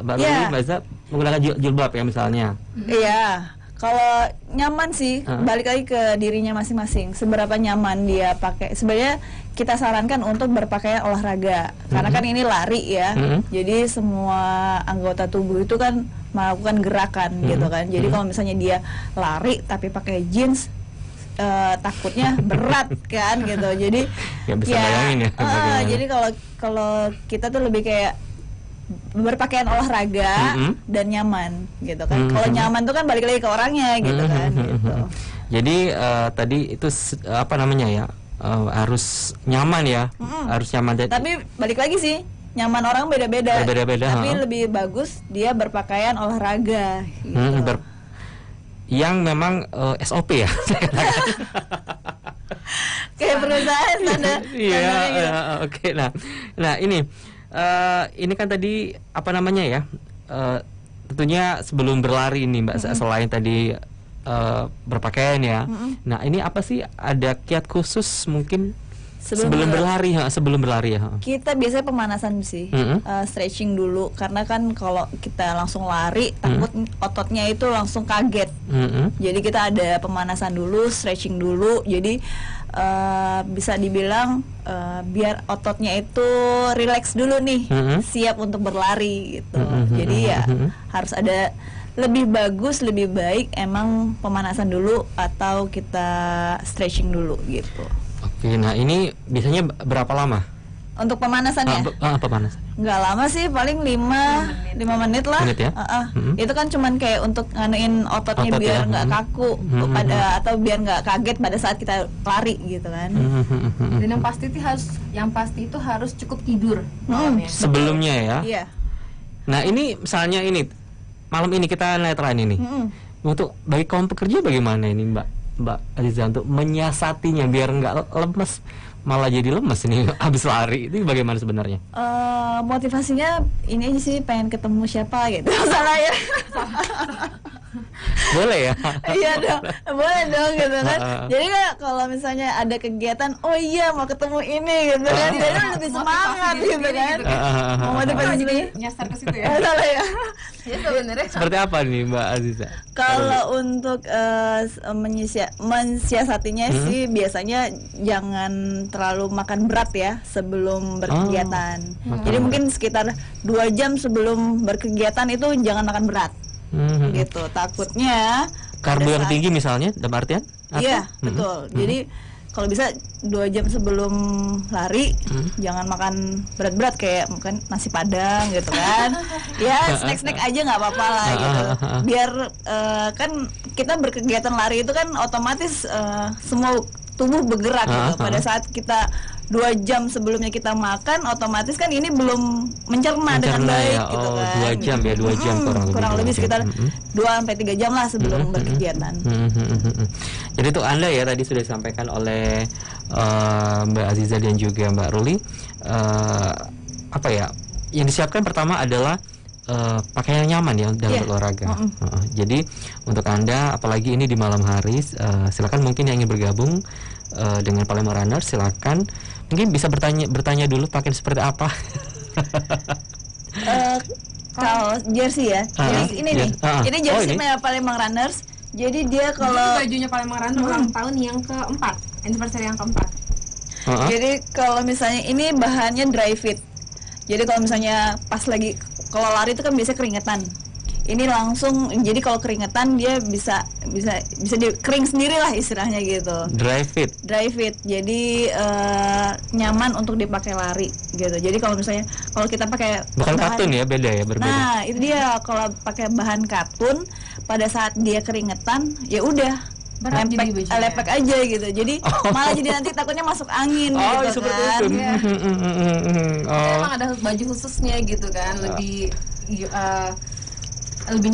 Mbak Aziza menggunakan jilbab ya misalnya. Iya. Kalau nyaman sih, balik lagi ke dirinya masing-masing. Seberapa nyaman dia pakai. Sebenarnya kita sarankan untuk berpakaian olahraga, karena kan ini lari ya. Jadi semua anggota tubuh itu kan melakukan gerakan gitu kan. Jadi kalau misalnya dia lari tapi pakai jeans, takutnya berat kan gitu. Jadi ya bisa bayangin ya. Jadi kalau kita tuh lebih kayak berpakaian olahraga dan nyaman gitu kan. Kalau nyaman tuh kan balik lagi ke orangnya gitu kan gitu. Jadi tadi itu apa namanya ya, harus nyaman ya, harus nyaman. Tapi balik lagi sih, nyaman orang beda-beda. Tapi lebih bagus dia berpakaian olahraga gitu. Yang memang SOP ya. Kayak perusahaan tanda. Iya, oke. Nah ini kan tadi apa namanya ya, tentunya sebelum berlari ini Mbak, selain tadi berpakaian ya. Nah ini apa sih, ada kiat khusus mungkin sebelum berlari ya? Kita biasanya pemanasan sih, stretching dulu, karena kan kalau kita langsung lari takut ototnya itu langsung kaget. Jadi kita ada pemanasan dulu, stretching dulu. Jadi bisa dibilang biar ototnya itu relax dulu nih, siap untuk berlari gitu. Jadi ya harus ada, lebih bagus, lebih baik emang pemanasan dulu atau kita stretching dulu gitu. Oke, nah ini biasanya berapa lama? Untuk pemanasannya? Pemanasan. Nggak lama sih, paling 5 menit lah. Ya? Itu kan cuman kayak untuk nganuin ototnya biar nggak kaku atau biar nggak kaget pada saat kita lari gitu kan. Dan yang pasti itu harus cukup tidur malamnya. Sebelumnya ya. Iya. Nah ini misalnya ini malam ini kita netline ini. Untuk bagi kaum pekerja bagaimana ini Mbak Aziza untuk menyiasatinya biar nggak lemes, malah jadi lemes ini habis lari, itu bagaimana sebenarnya? Motivasinya ini aja sih, pengen ketemu siapa gitu. Salah ya. Boleh ya? Iya dong, boleh dong gitu kan. Jadi kan kalau misalnya ada kegiatan, oh iya mau ketemu ini gitu kan, jadi lebih semangat gitu kan. Motivasi jadi nyasar ke situ ya. Salah ya. Seperti apa nih Mbak Aziza? Kalau untuk mensiasatinya sih biasanya jangan terlalu makan berat ya sebelum berkegiatan. Jadi mungkin sekitar 2 jam sebelum berkegiatan itu jangan makan berat. Gitu, takutnya karbo yang tinggi misalnya, dalam artian? Iya, betul. Jadi kalau bisa 2 jam sebelum lari jangan makan berat-berat, kayak mungkin nasi padang gitu kan. Ya snack-snack aja nggak apa-apa lah gitu. Biar kan kita berkegiatan lari itu kan otomatis semua tubuh bergerak gitu. Pada saat kita 2 jam sebelumnya kita makan, otomatis kan ini belum mencerna dengan baik ya. gitu kan. 2 jam ya, 2 jam kurang lebih sekitar 2-3 jam lah sebelum berkegiatan. Jadi itu Anda ya tadi sudah disampaikan oleh Mbak Aziza dan juga Mbak Ruli, apa ya, yang disiapkan pertama adalah pakaian nyaman ya dalam berolahraga. Jadi untuk Anda, apalagi ini di malam hari, silakan mungkin yang ingin bergabung dengan Palembang Runners, silakan mungkin bisa bertanya dulu pakaian seperti apa. Kalau jersey ya, ini nih, ini jersey Palembang Runners. Jadi dia kalau bajunya Palembang Runners ulang tahun yang keempat, anniversary yang keempat. Jadi kalau misalnya ini bahannya dry fit. Jadi kalau misalnya pas lagi kalau lari itu kan biasanya keringetan. Ini langsung, jadi kalau keringetan dia bisa kering sendiri lah istilahnya gitu. Dry fit. Jadi nyaman untuk dipakai lari gitu. Jadi kalau misalnya kalau kita pakai bukan katun ya, beda ya, berbeda. Nah itu dia, kalau pakai bahan katun pada saat dia keringetan ya udah lepek aja gitu. Jadi malah jadi nanti takutnya masuk angin gitu kan. Ya. Emang ada baju khususnya gitu kan, lebih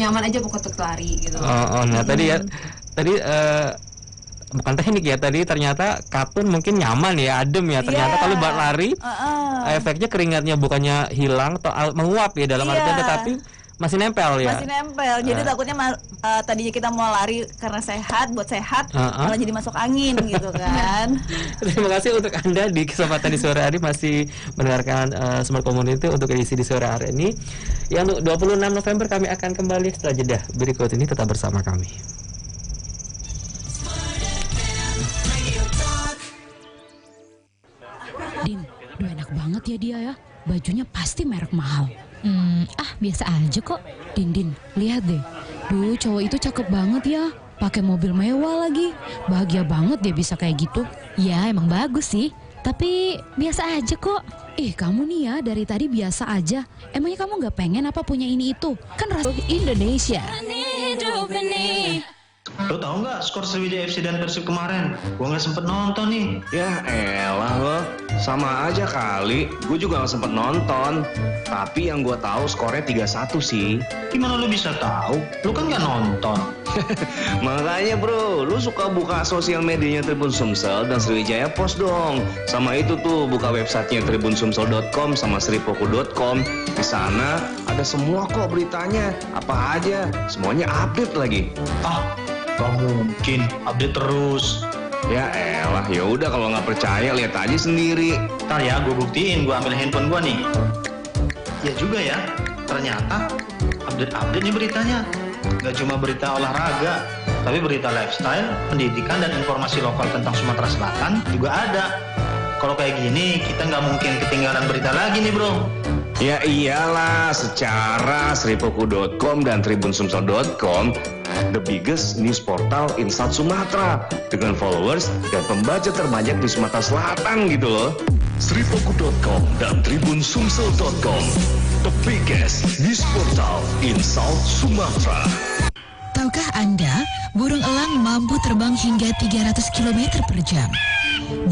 nyaman aja untuk lari gitu. Nah tadi bukan teknik ya, tadi ternyata katun mungkin nyaman ya, adem ya. Ternyata kalau buat lari efeknya keringatnya bukannya hilang atau menguap ya dalam artian, tetapi masih nempel ya. Masih nempel. Jadi takutnya tadinya kita mau lari karena sehat, buat sehat, malah jadi masuk angin gitu kan. Terima kasih untuk Anda di kesempatan di sore hari masih mendengarkan Smart Community untuk edisi di sore hari ini. Yang untuk 26 November kami akan kembali setelah jeda berikut ini, tetap bersama kami. Din, enak banget ya dia ya. Bajunya pasti merek mahal. Biasa aja kok. Din, lihat deh. Duh, cowok itu cakep banget ya. Pakai mobil mewah lagi. Bahagia banget dia bisa kayak gitu. Ya, emang bagus sih. Tapi biasa aja kok. Kamu nih ya dari tadi biasa aja. Emangnya kamu gak pengen apa punya ini itu? Kan rasa Indonesia. Lo tau nggak skor Sriwijaya FC dan Persib kemarin? Gue nggak sempet nonton nih. Ya elah lo, sama aja kali. Gue juga nggak sempet nonton. Tapi yang gue tahu skornya 3-1 sih. Gimana lo bisa tahu? Lo kan nggak nonton. Makanya bro, lu suka buka sosial medianya Tribun Sumsel dan Sriwijaya Post dong. Sama itu tuh, buka websitenya tribunsumsel.com sama sripoku.com. Di sana ada semua kok beritanya. Apa aja, semuanya update lagi. Gak mungkin, update terus. Ya elah, ya udah kalau nggak percaya lihat aja sendiri. Ntar ya, gue buktiin. Gue ambil handphone gue nih. Ya juga ya, ternyata update nih beritanya. Gak cuma berita olahraga, tapi berita lifestyle, pendidikan, dan informasi lokal tentang Sumatera Selatan juga ada. Kalau kayak gini, kita nggak mungkin ketinggalan berita lagi nih bro. Ya iyalah, secara sripoku.com dan tribunsumsel.com the biggest news portal in South Sumatra dengan followers dan pembaca terbanyak di Sumatera Selatan gitu loh. Sripoku.com dan tribunsumsel.com, the biggest news portal in South Sumatra. Tahukah Anda, burung elang mampu terbang hingga 300 km per jam.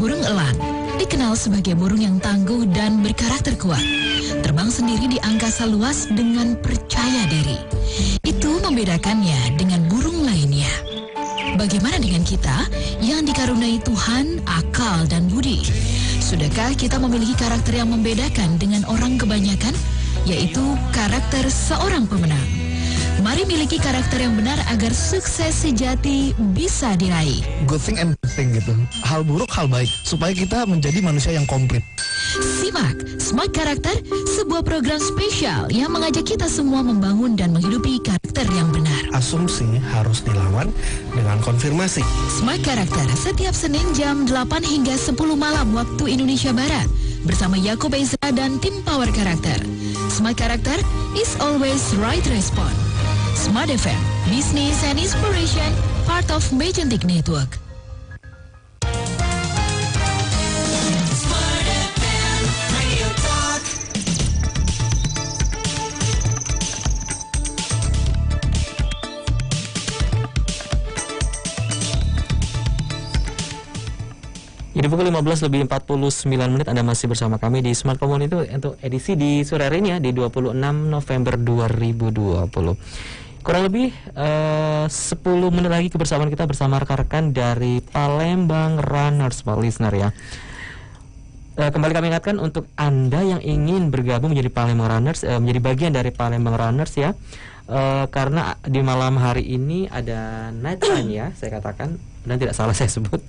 Burung elang dikenal sebagai burung yang tangguh dan berkarakter kuat. Terbang sendiri di angkasa luas dengan percaya diri. Itu membedakannya dengan burung lainnya. Bagaimana dengan kita yang dikaruniai Tuhan akal dan budi? Sudahkah kita memiliki karakter yang membedakan dengan orang kebanyakan, yaitu karakter seorang pemenang? Mari miliki karakter yang benar agar sukses sejati bisa diraih. Good thing and bad thing gitu. Hal buruk, hal baik. Supaya kita menjadi manusia yang komplit. Simak Smart Karakter, sebuah program spesial yang mengajak kita semua membangun dan menghidupi karakter yang benar. Asumsi harus dilawan dengan konfirmasi. Smart Karakter setiap Senin jam 8 hingga 10 malam waktu Indonesia Barat. Bersama Yaakob Ezra dan tim Power Karakter. Smart Karakter is always right response. Smart FM, Business and Inspiration, part of Magentic Network. Jadi pukul 15:49 Anda masih bersama kami di Smart Community untuk edisi di sore hari ini ya, di 26 November 2020. Kurang lebih 10 menit lagi kebersamaan kita bersama rekan-rekan dari Palembang Runners, Pak listener ya. Kembali kami ingatkan untuk Anda yang ingin bergabung menjadi Palembang Runners, menjadi bagian dari Palembang Runners ya. Karena di malam hari ini ada night run ya, saya katakan, dan tidak salah saya sebut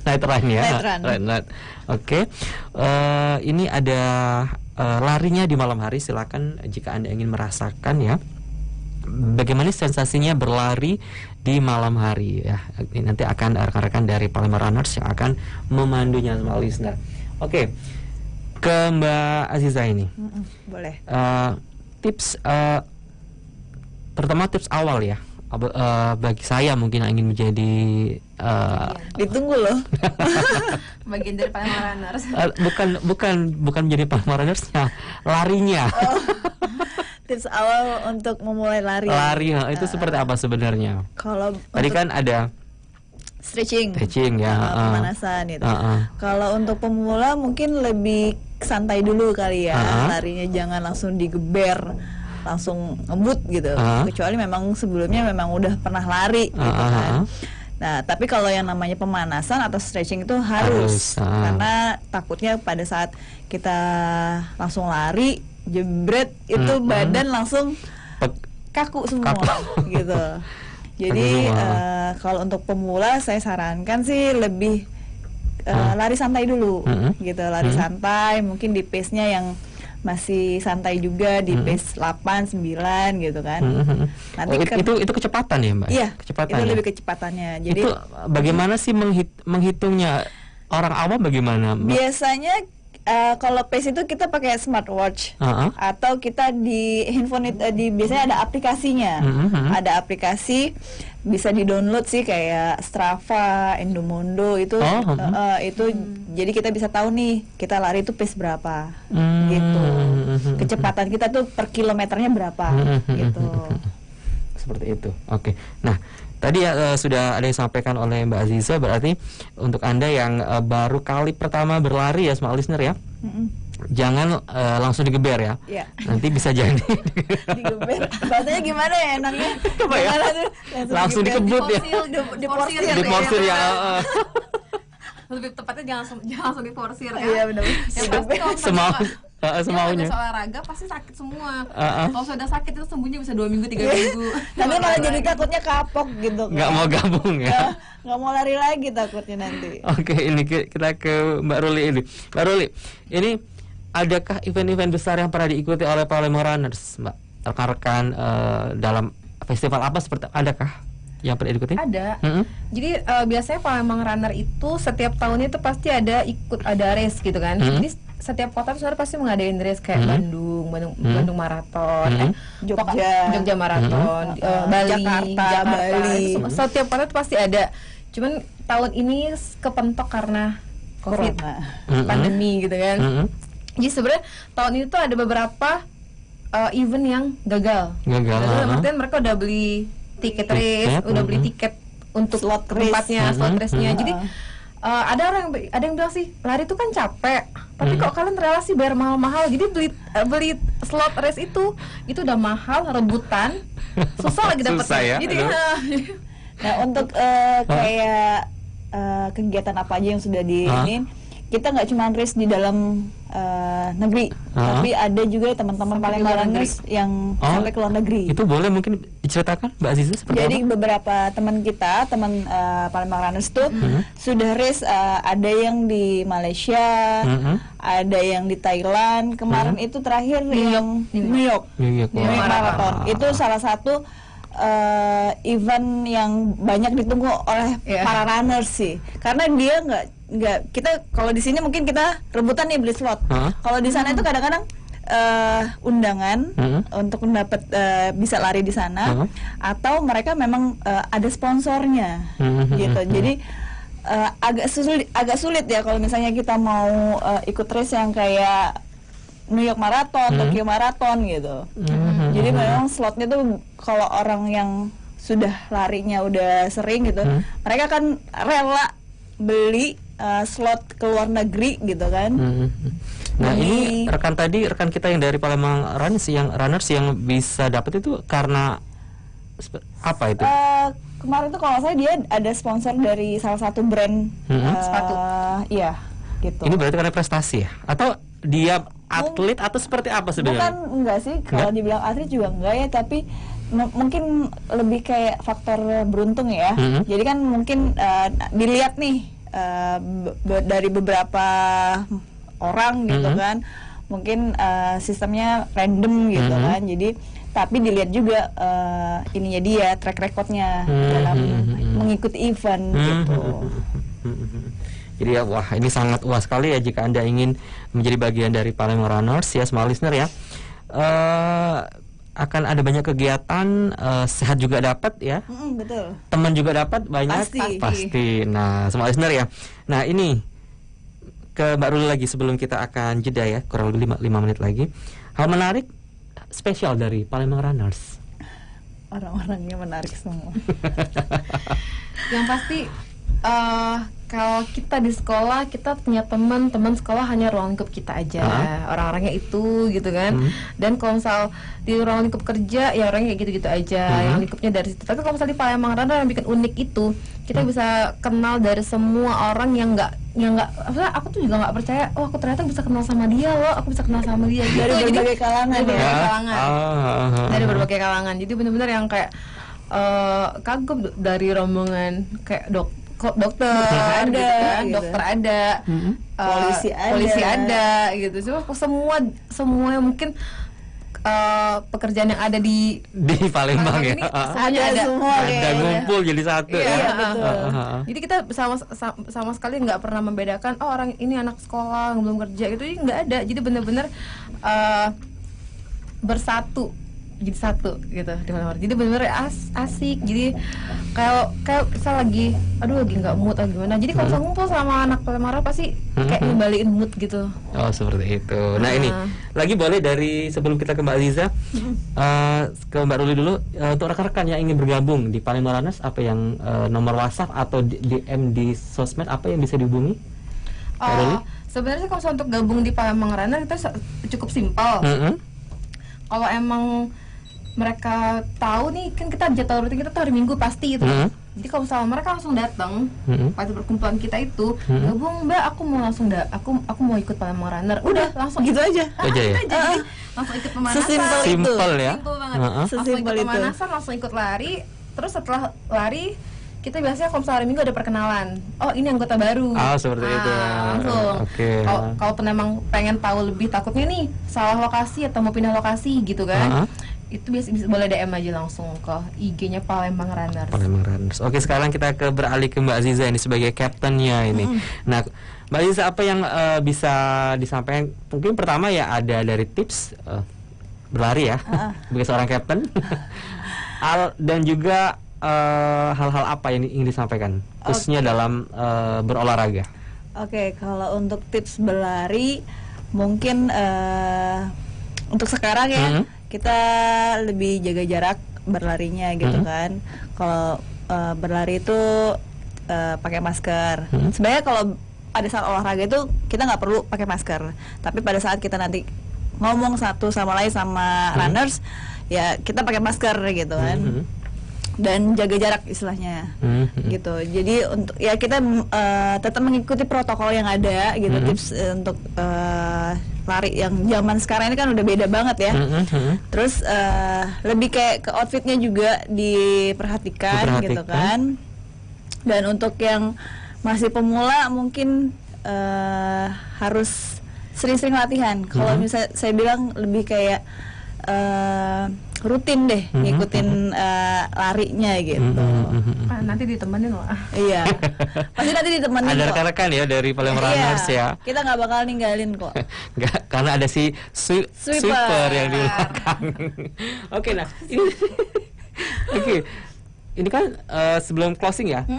night run ya. Oke. Ini ada larinya di malam hari. Silakan jika Anda ingin merasakan ya bagaimana sensasinya berlari di malam hari ya. Nanti akan rekan-rekan dari Palembang Runners yang akan memandunya, semua listener. Oke. ke Mbak Aziza ini. Boleh. Tips terutama tips awal ya. Bagi saya mungkin yang ingin menjadi ditunggu loh. Bagian dari Palembang Runners. bukan menjadi Palembang Runners-nya, larinya. Tips awal untuk memulai lari. Lari itu seperti apa sebenarnya? Kalau tadi kan ada stretching ya, pemanasan itu. Kalau untuk pemula mungkin lebih santai dulu kali ya, larinya jangan langsung digeber, langsung ngebut gitu. Kecuali memang sebelumnya memang udah pernah lari gitu kan. Nah, tapi kalau yang namanya pemanasan atau stretching itu harus. Karena takutnya pada saat kita langsung lari, jebret itu badan langsung kaku semua gitu. Jadi kalau untuk pemula saya sarankan sih lebih lari santai dulu gitu, lari santai, mungkin di pace-nya yang masih santai juga di pace 8, 9 gitu kan. Nanti itu kecepatan ya, Mbak? Iya, kecepatan. Itu lebih kecepatannya. Jadi itu bagaimana sih menghitungnya? Orang awam bagaimana, Mbak? Biasanya kalau pace itu kita pakai smartwatch atau kita di handphone biasanya ada aplikasinya. Ada aplikasi bisa di-download sih kayak Strava, Endomondo itu itu jadi kita bisa tahu nih kita lari itu pace berapa gitu. Kecepatan kita tuh per kilometernya berapa gitu. Seperti itu. Oke. Nah, tadi sudah ada yang disampaikan oleh Mbak Aziza, berarti untuk Anda yang baru kali pertama berlari ya, smart listener ya. Jangan langsung digeber ya. Nanti bisa jadi digeber. Bahasanya gimana ya enaknya? Coba ya. Langsung dikebut ya. Diporsir ya. Lebih tepatnya jangan langsung diporsir ya. Iya benar. Yang pasti kalau semaunya. Kalau olahraga pasti sakit semua. Kalau sudah sakit itu sembuhnya bisa 2 minggu 3 minggu. Tapi malah jadi takutnya kapok gitu. Nggak mau gabung ya. Nggak mau lari lagi takutnya nanti. Oke, ini kita ke Mbak Ruli ini. Mbak Ruli, ini adakah event-event besar yang pernah diikuti oleh Palembang Runners, Mbak? Rekan-rekan dalam festival apa seperti adakah yang pernah diikuti? Ada. Jadi biasanya Palembang Runner itu setiap tahunnya itu pasti ada race gitu kan. Jadi setiap kota sebenarnya pasti mengadain race kayak Bandung Marathon, Jogja Marathon, Bali, Jakarta. Bali. Setiap kota itu pasti ada. Cuman tahun ini kepentok karena COVID, pandemi gitu kan. Jadi sebenarnya tahun ini tuh ada beberapa event yang gagal. Maksudnya mereka udah beli tiket race, udah beli tiket untuk slot tempatnya, slot race-nya. Jadi ada yang bilang sih lari itu kan capek, tapi kok kalian rela sih bayar mahal-mahal. Jadi beli slot race itu udah mahal, rebutan, susah lagi dapetnya. Ya? Jadi nah untuk kayak kegiatan apa aja yang sudah ini kita nggak cuma race di dalam negeri, tapi ada juga teman-teman Palembang Runners yang sampai ke luar negeri. Itu boleh mungkin diceritakan, Mbak Aziza seperti Jadi apa? beberapa teman kita, Palembang Runners tuh sudah race, ada yang di Malaysia, ada yang di Thailand. Kemarin itu terakhir yang New York Marathon. Itu salah satu event yang banyak ditunggu oleh para runners sih, karena dia nggak kita kalau di sini mungkin kita rebutan nih beli slot. Kalau di sana itu kadang-kadang undangan untuk mendapat bisa lari di sana, atau mereka memang ada sponsornya gitu. Jadi agak sulit ya kalau misalnya kita mau ikut race yang kayak New York Marathon, Tokyo Marathon gitu. Jadi memang slotnya tuh kalau orang yang sudah larinya udah sering gitu, mereka kan rela beli slot ke luar negeri gitu kan. Nah ini rekan kita yang dari Palembang Runners yang bisa dapat itu karena apa itu? Kemarin tuh kalau saya dia ada sponsor dari salah satu brand sepatu. Iya gitu. Ini berarti karena prestasi ya? Atau dia atlet atau seperti apa sebenarnya? Bukan, enggak sih. Kalau dibilang atlet juga enggak ya, tapi mungkin lebih kayak faktor beruntung ya. Jadi kan mungkin dilihat nih dari beberapa orang gitu kan, mungkin sistemnya random gitu kan. Jadi tapi dilihat juga ininya dia, track recordnya dalam mengikuti event gitu. Jadi ya, wah ini sangat wah sekali ya jika Anda ingin menjadi bagian dari Palembang Runners ya, semua listener ya. Akan ada banyak kegiatan, sehat juga dapat ya. Betul. Teman juga dapat banyak. Pasti. Nah, semua listener ya. Nah, ini ke Mbak Ruli lagi sebelum kita akan jeda ya, kurang lebih 5 menit lagi. Hal menarik spesial dari Palembang Runners. Orang-orangnya menarik semua. Yang pasti kalau kita di sekolah, kita punya teman sekolah hanya ruang lingkup kita aja, orang-orangnya itu gitu kan. Dan kalau misal di ruang lingkup kerja, ya orangnya kayak gitu-gitu aja, yang lingkupnya dari situ. Tapi kalau misal di Palembang Runners yang bikin unik itu, kita bisa kenal dari semua orang yang nggak, aku tuh juga nggak percaya, oh aku ternyata bisa kenal sama dia loh, aku bisa kenal sama dia. Dari berbagai kalangan Dari berbagai kalangan. Jadi benar-benar yang kayak kagum dari rombongan kayak dokter ada, gitu kan, gitu. Dokter ada, polisi ada, gitu. Semua mungkin pekerjaan yang ada di Palembang ya, ada semua, ada ngumpul jadi satu. Jadi kita sama sekali nggak pernah membedakan, oh orang ini anak sekolah belum kerja gitu, nggak ada. Jadi benar-benar bersatu, jadi satu gitu di mana. Jadi benar-benar asik. Jadi kayak saya lagi nggak mood atau gimana. Jadi kalau saya ngumpul sama anak Palembang pasti kayak ngembaliin mood gitu. Oh seperti itu. Nah ini lagi boleh dari sebelum kita ke Mbak Aziza, ke Mbak Ruli dulu, untuk rekan-rekan yang ingin bergabung di Palembang Runners, apa yang nomor WhatsApp atau DM di sosmed apa yang bisa dihubungi? Sebenarnya kalau untuk gabung di Palembang Runners itu cukup simpel. Kalau emang mereka tahu nih, kan kita jadwal rutin kita tuh hari Minggu pasti itu. Jadi kalau misalnya mereka langsung datang pada perkumpulan kita itu, gabung Mbak, aku mau langsung aku mau ikut Palembang Runner. Udah langsung gitu aja. Jadi langsung ikut pemanasan. Simpel ya. Simpel banget. Langsung ikut pemanasan, langsung ikut lari. Terus setelah lari kita biasanya kalau misalnya hari Minggu ada perkenalan. Oh ini anggota baru. Seperti itu. Langsung. Kalau memang pengen tahu lebih, takutnya nih salah lokasi atau mau pindah lokasi gitu kan. Itu bisa boleh DM aja langsung ke IG-nya Palembang Runners. Oke, sekarang kita beralih ke Mbak Aziza ini sebagai kaptennya ini. Nah, Mbak Aziza apa yang bisa disampaikan? Mungkin pertama ya ada dari tips berlari ya, sebagai seorang kapten. Dan juga hal-hal apa yang ingin disampaikan khususnya dalam berolahraga. Oke, kalau untuk tips berlari mungkin untuk sekarang ya kita lebih jaga jarak berlarinya gitu kan. Kalau berlari itu pakai masker. Sebenarnya kalau pada saat olahraga itu kita nggak perlu pakai masker. Tapi pada saat kita nanti ngomong satu sama lain sama runners, ya kita pakai masker gitu kan. Dan jaga jarak istilahnya gitu. Jadi untuk ya kita tetap mengikuti protokol yang ada gitu. Tips untuk lari yang zaman sekarang ini kan udah beda banget ya. Terus lebih kayak ke outfitnya juga diperhatikan gitu kan. Dan untuk yang masih pemula mungkin harus sering-sering latihan. Kalau misalnya saya bilang lebih kayak rutin deh ngikutin larinya gitu. Nanti ditemenin loh. Iya. Pasti nanti ditemenin. Ada rekan-rekan ya dari Palembang Runners ya. Kita nggak bakal ninggalin kok. Nggak, karena ada si sweeper yang di belakang. Oke, nah ini ini kan sebelum closing ya.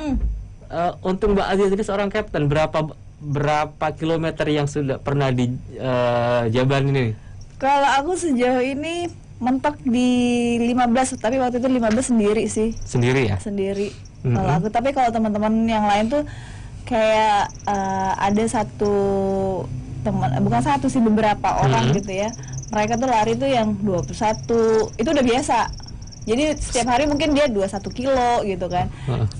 Untuk Mbak Aziza ini seorang kapten, berapa kilometer yang sudah pernah dijabanin ini? Kalau aku sejauh ini mentok di 15, tapi waktu itu 15 sendiri sih. Sendiri ya? Sendiri. Kalau aku, tapi kalau teman-teman yang lain tuh kayak ada satu teman, bukan satu sih, beberapa orang gitu ya. Mereka tuh lari tuh yang 21, itu udah biasa. Jadi setiap hari mungkin dia 21 kilo gitu kan.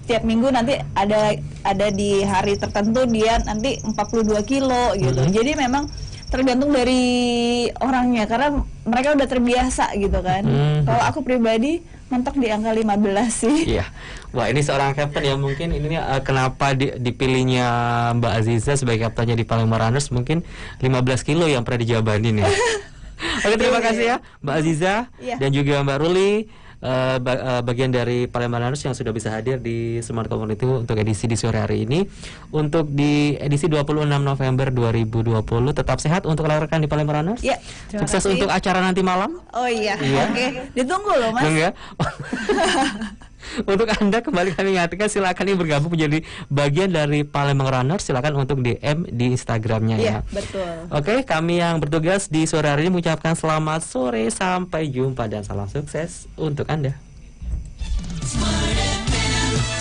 Setiap minggu nanti ada di hari tertentu dia nanti 42 kilo gitu. Jadi memang tergantung dari orangnya karena mereka udah terbiasa gitu kan. Kalau aku pribadi mentok di angka 15 sih. Iya. Wah, ini seorang kapten ya, mungkin ini kenapa dipilihnya Mbak Aziza sebagai kaptennya di Palembang Runners, mungkin 15 kilo yang pernah dijabanin ya. Oke, terima kasih ya Mbak Aziza dan juga Mbak Ruli. bagian dari Palembangers yang sudah bisa hadir di Smart Community untuk edisi di sore hari ini. Untuk di edisi 26 November 2020, tetap sehat untuk rekan di Palembangers. Ya, sukses untuk acara nanti malam. Oh iya, Iya. oke. Ditunggu loh Mas. Tunggu ya. Untuk Anda kembali kami ingatkan, silakan yang bergabung menjadi bagian dari Palembang Runners, silakan untuk DM di Instagramnya ya. Iya, betul. Oke, kami yang bertugas di sore hari ini mengucapkan selamat sore, sampai jumpa dan salam sukses untuk Anda.